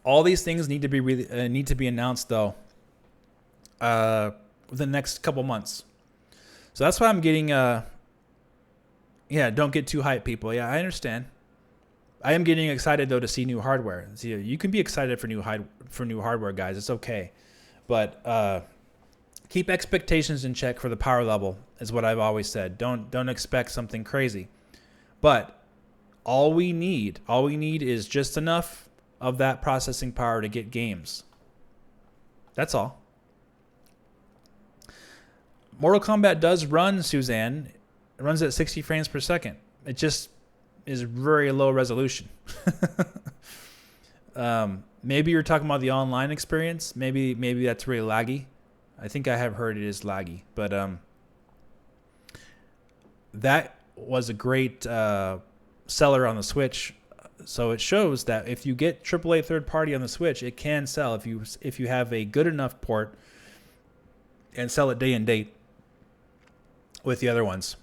All these things need to be announced though within the next couple months. So that's why I'm getting don't get too hyped, people. Yeah, I understand. I am getting excited though to see new hardware. See, you can be excited for new hardware, guys. It's okay, but keep expectations in check for the power level is what I've always said. Don't expect something crazy, but all we need is just enough of that processing power to get games. That's all. Mortal Kombat does run, Suzanne. It runs at 60 frames per second. It just is very low resolution. Maybe you're talking about the online experience. Maybe that's really laggy. I think I have heard it is laggy, but that was a great seller on the Switch. So it shows that if you get AAA third party on the Switch, it can sell if you have a good enough port and sell it day and date with the other ones.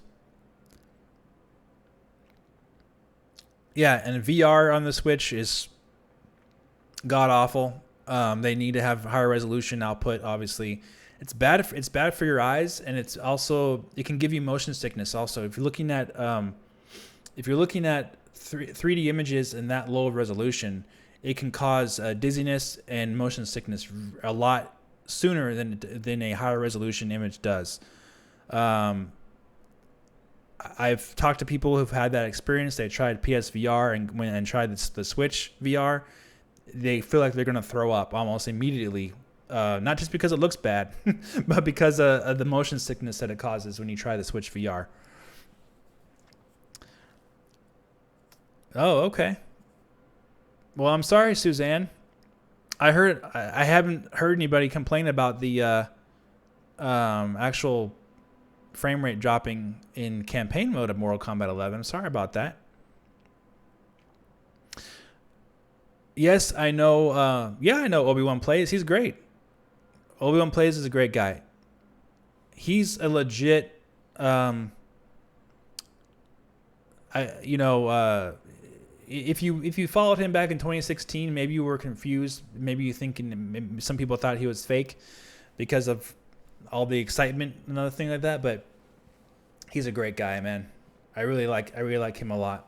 Yeah, and VR on the Switch is god awful. They need to have higher resolution output. Obviously, it's bad for your eyes, and it can give you motion sickness. Also, if you're looking at 3D images in that low resolution, it can cause dizziness and motion sickness a lot sooner than a higher resolution image does. I've talked to people who've had that experience. They tried PSVR and tried the Switch VR. They feel like they're going to throw up almost immediately, not just because it looks bad, but because of the motion sickness that it causes when you try the Switch VR. Oh, okay. Well, I'm sorry, Suzanne. I haven't heard anybody complain about the actual frame rate dropping in campaign mode of Mortal Kombat 11. I'm sorry about that. Yes, I know. I know Obi-Wan Plays. He's great. Obi-Wan Plays is a great guy. He's a legit. If you followed him back in 2016, maybe you were confused. Maybe you thinking some people thought he was fake because of all the excitement and other thing like that. But he's a great guy, man. I really like him a lot.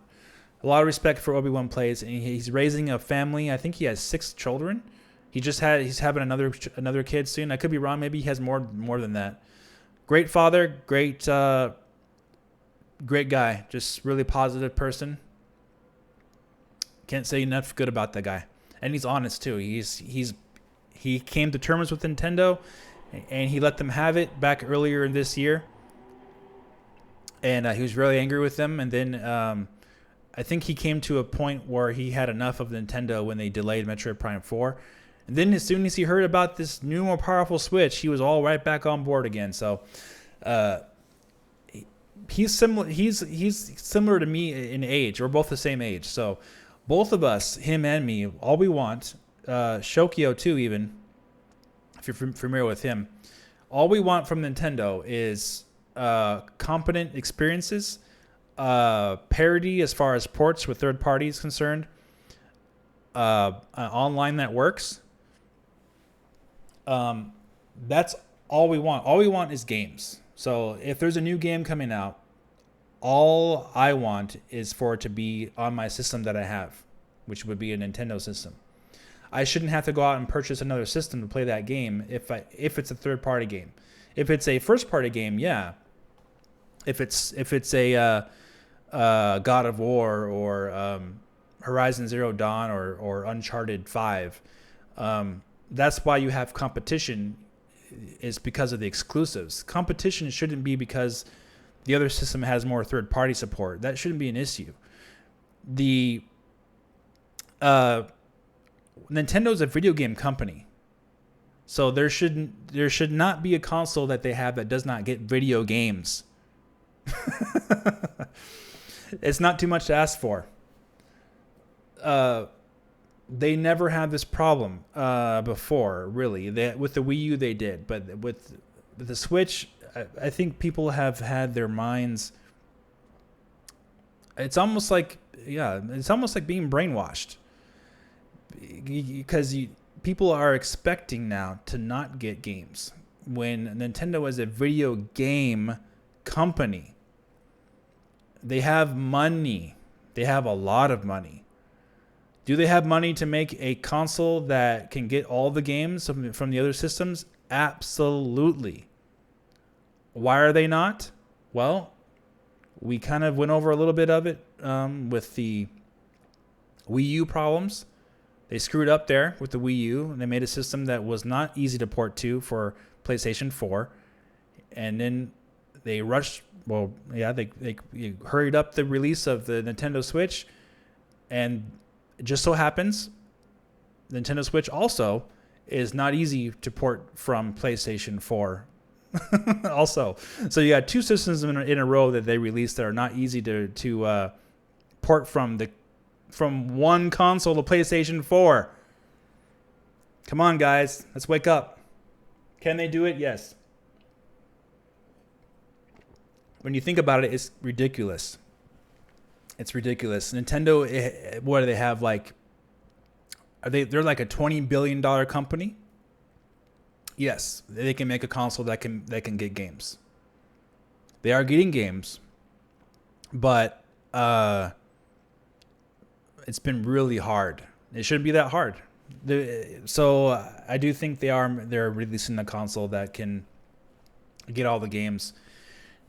A lot of respect for Obi-Wan Plays, and he's raising a family. I think he has 6 children. He's having another kid soon. I could be wrong. Maybe he has more than that. Great father, great guy. Just really positive person. Can't say enough good about that guy. and he's honest too. He came to terms with Nintendo, and he let them have it back earlier this year. And he was really angry with them. And then I think he came to a point where he had enough of Nintendo when they delayed Metroid Prime 4. And then as soon as he heard about this new, more powerful Switch, he was all right back on board again. So he's similar. He's similar to me in age. We're both the same age. So both of us, him and me, all we want, Shokyo too, even if you're familiar with him, all we want from Nintendo is competent experiences, parity as far as ports with third parties concerned, online that works. That's all we want. All we want is games. So if there's a new game coming out, all I want is for it to be on my system that I have, which would be a Nintendo system. I shouldn't have to go out and purchase another system to play that game if it's a third party game. If it's a first party game, yeah. If it's a God of War or Horizon Zero Dawn or Uncharted 5, that's why you have competition, is because of the exclusives. Competition shouldn't be because the other system has more third party support. That shouldn't be an issue. Nintendo's a video game company, so there should not be a console that they have that does not get video games. It's not too much to ask for. They never had this problem before, really. With the Wii U they did, but with the Switch, I think people have had their minds. It's almost like being brainwashed, because people are expecting now to not get games when Nintendo is a video game company. They have money. They have a lot of money. Do they have money to make a console that can get all the games from the other systems? Absolutely. Why are they not? Well, we kind of went over a little bit of it with the Wii U problems. They screwed up there with the Wii U, and they made a system that was not easy to port to for PlayStation 4. And then they rushed. Well, yeah, they hurried up the release of the Nintendo Switch, and it just so happens Nintendo Switch also is not easy to port from PlayStation 4. Also, so you got two systems in a row that they released that are not easy to port from one console to PlayStation 4. Come on, guys, let's wake up. Can they do it? Yes. When you think about it, it's ridiculous. It's ridiculous. Nintendo, what do they have? Like, they're like a $20 billion company. Yes, they can make a console that can get games. They are getting games, but it's been really hard. It shouldn't be that hard. So I do think they're releasing a console that can get all the games.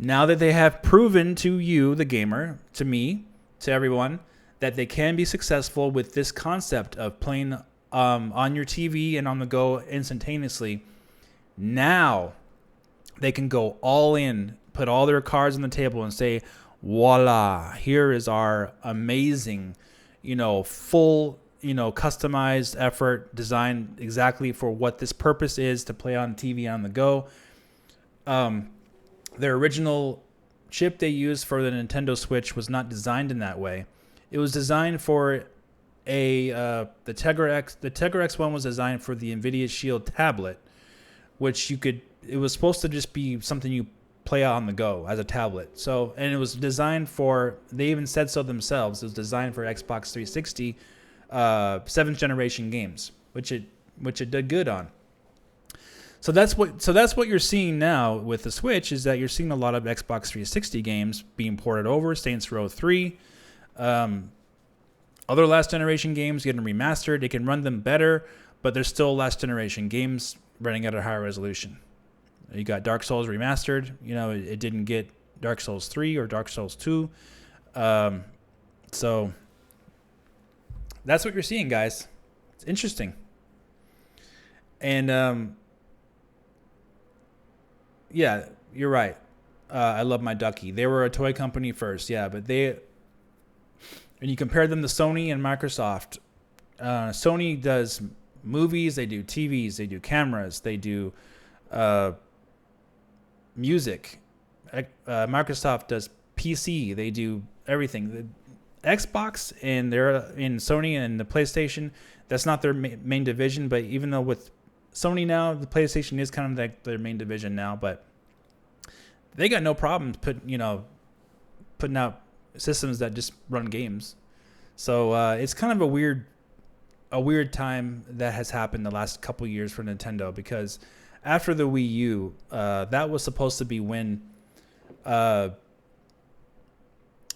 Now that they have proven to you, the gamer, to me, to everyone, that they can be successful with this concept of playing on your TV and on the go instantaneously, now they can go all in, put all their cards on the table and say, voila, here is our amazing, full, customized effort designed exactly for what this purpose is, to play on TV on the go. Their original chip they used for the Nintendo Switch was not designed in that way. It was designed for the Tegra X. The Tegra X one was designed for the NVIDIA Shield tablet, which it was supposed to just be something you play on the go as a tablet. So, and it was designed for, they even said so themselves, it was designed for Xbox 360 7th generation games, which it did good on. So that's what you're seeing now with the Switch, is that you're seeing a lot of Xbox 360 games being ported over. Saints Row 3, other last generation games getting remastered. They can run them better, but they're still last generation games running at a higher resolution. You got Dark Souls remastered. It didn't get Dark Souls 3 or Dark Souls 2. So that's what you're seeing, guys. It's interesting. And yeah, you're right. I love my ducky. They were a toy company first, yeah, but when you compare them to Sony and Microsoft, Sony does movies, they do TVs, they do cameras, they do music. Microsoft does PC, they do everything. The Xbox and they're in Sony and the PlayStation, that's not their main division, but even though with Sony now, the PlayStation is kind of like their main division now, but they got no problems putting out systems that just run games. So it's kind of a weird time that has happened the last couple years for Nintendo, because after the Wii U, that was supposed to be when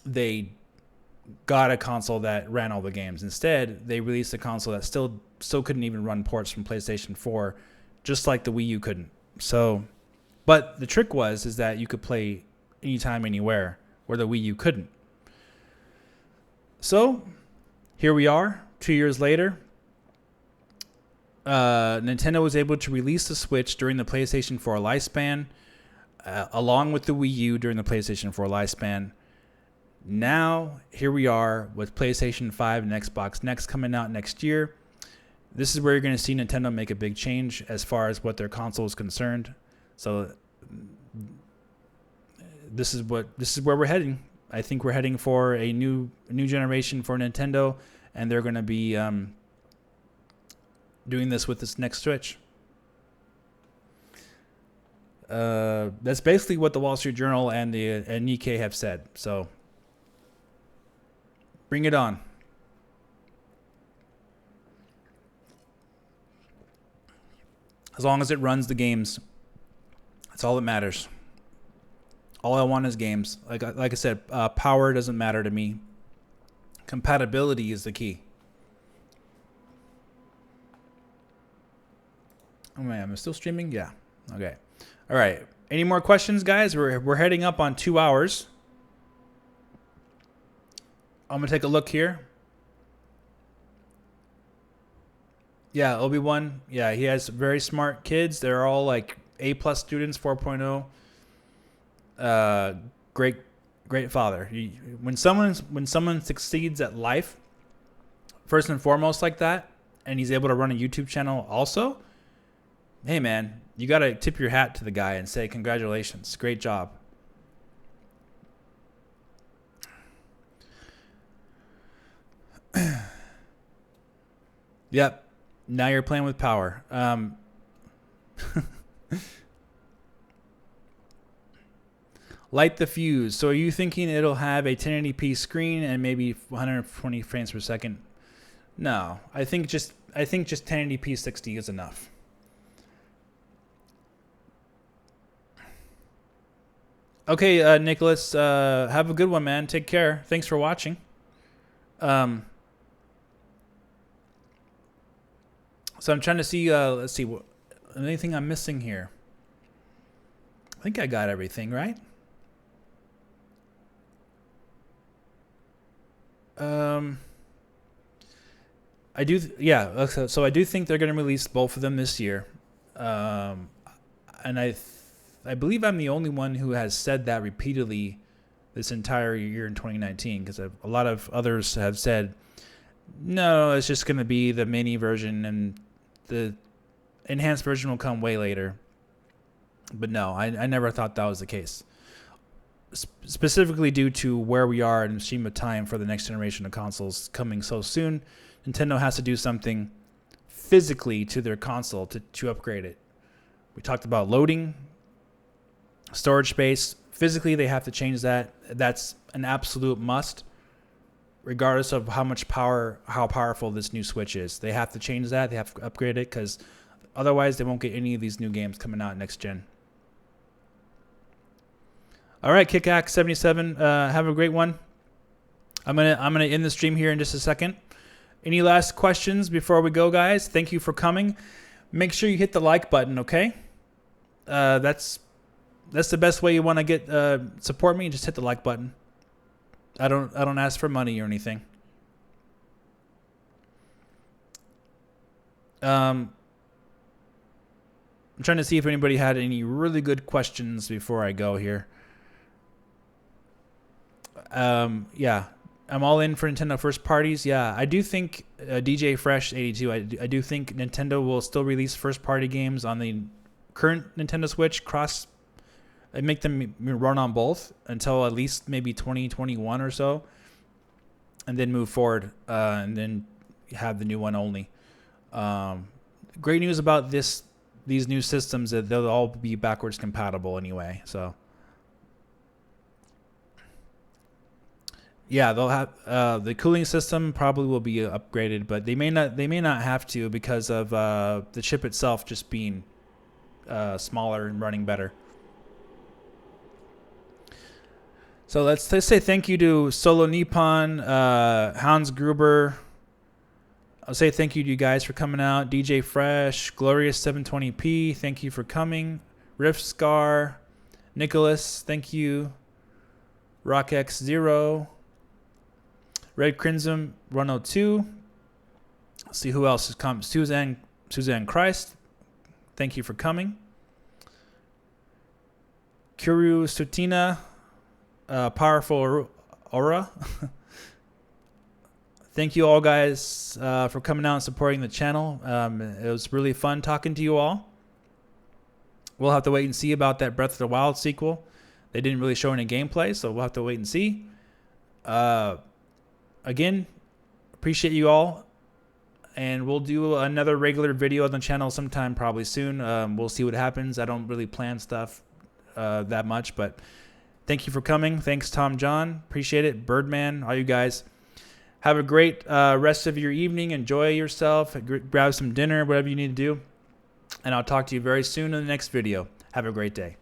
they got a console that ran all the games. Instead, they released a console that still couldn't even run ports from PlayStation 4, just like the Wii U couldn't. So, but the trick is that you could play anytime, anywhere, where the Wii U couldn't. So, here we are, 2 years later. Nintendo was able to release the Switch during the PlayStation 4 lifespan, along with the Wii U during the PlayStation 4 lifespan. Now, here we are with PlayStation 5 and Xbox Next coming out next year. This is where you're going to see Nintendo make a big change as far as what their console is concerned. So, this is where we're heading. I think we're heading for a new generation for Nintendo, and they're going to be doing this with this next Switch. That's basically what the Wall Street Journal and Nikkei have said. So, bring it on. As long as it runs the games, that's all that matters. All I want is games. Like I said, power doesn't matter to me. Compatibility is the key. Oh man, am I still streaming? Yeah. Okay. All right. Any more questions, guys? We're heading up on 2 hours. I'm gonna take a look here. Yeah, Obi-Wan. Yeah, he has very smart kids. They're all like A+ students, 4.0. Great father. When someone succeeds at life, first and foremost like that, and he's able to run a YouTube channel also, hey man, you gotta tip your hat to the guy and say congratulations, great job. Yep. Now you're playing with power. Light the fuse. So are you thinking it'll have a 1080p screen and maybe 120 frames per second? No, I think just 1080p 60 is enough. Okay, Nicholas, have a good one, man. Take care. Thanks for watching. So I'm trying to see, let's see, anything I'm missing here? I think I got everything, right? I do, yeah. So I do think they're going to release both of them this year, and I believe I'm the only one who has said that repeatedly this entire year in 2019, because a lot of others have said, no, it's just going to be the mini version and the enhanced version will come way later. But no, I never thought that was the case. Specifically due to where we are in the stream of time for the next generation of consoles coming so soon, Nintendo has to do something physically to their console to upgrade it. We talked about loading, storage space. Physically, they have to change that. That's an absolute must, regardless of how powerful this new Switch is. They have to change that. They have to upgrade it, because otherwise they won't get any of these new games coming out next gen. All right, Kickax77, have a great one. I'm gonna end the stream here in just a second. Any last questions before we go, guys? Thank you for coming. Make sure you hit the like button, okay? That's the best way you want to get support me. Just hit the like button. I don't ask for money or anything. I'm trying to see if anybody had any really good questions before I go here. Yeah, I'm all in for Nintendo first parties. Yeah, I do think DJ Fresh 82. I do think Nintendo will still release first party games on the current Nintendo Switch and make them run on both until at least maybe 2021 or so, and then move forward and then have the new one only. Great news about these new systems that they'll all be backwards compatible anyway. So yeah, they'll have the cooling system probably will be upgraded, but they may not have to because of the chip itself just being smaller and running better. So let's say thank you to Solo Nippon, Hans Gruber. I'll say thank you to you guys for coming out. DJ Fresh, Glorious 720p, thank you for coming. Rift Scar, Nicholas, thank you. RockX0, Red Crimson 102. Let's see who else has come. Suzanne Christ, thank you for coming. Kuru Sutina, Powerful Aura. Thank you all guys for coming out and supporting the channel. It was really fun talking to you all. We'll have to wait and see about that Breath of the Wild sequel. They didn't really show any gameplay, so we'll have to wait and see. Again, appreciate you all. And we'll do another regular video on the channel sometime probably soon. We'll see what happens. I don't really plan stuff that much, but thank you for coming. Thanks, Tom John. Appreciate it. Birdman, all you guys. Have a great rest of your evening. Enjoy yourself. Grab some dinner, whatever you need to do. And I'll talk to you very soon in the next video. Have a great day.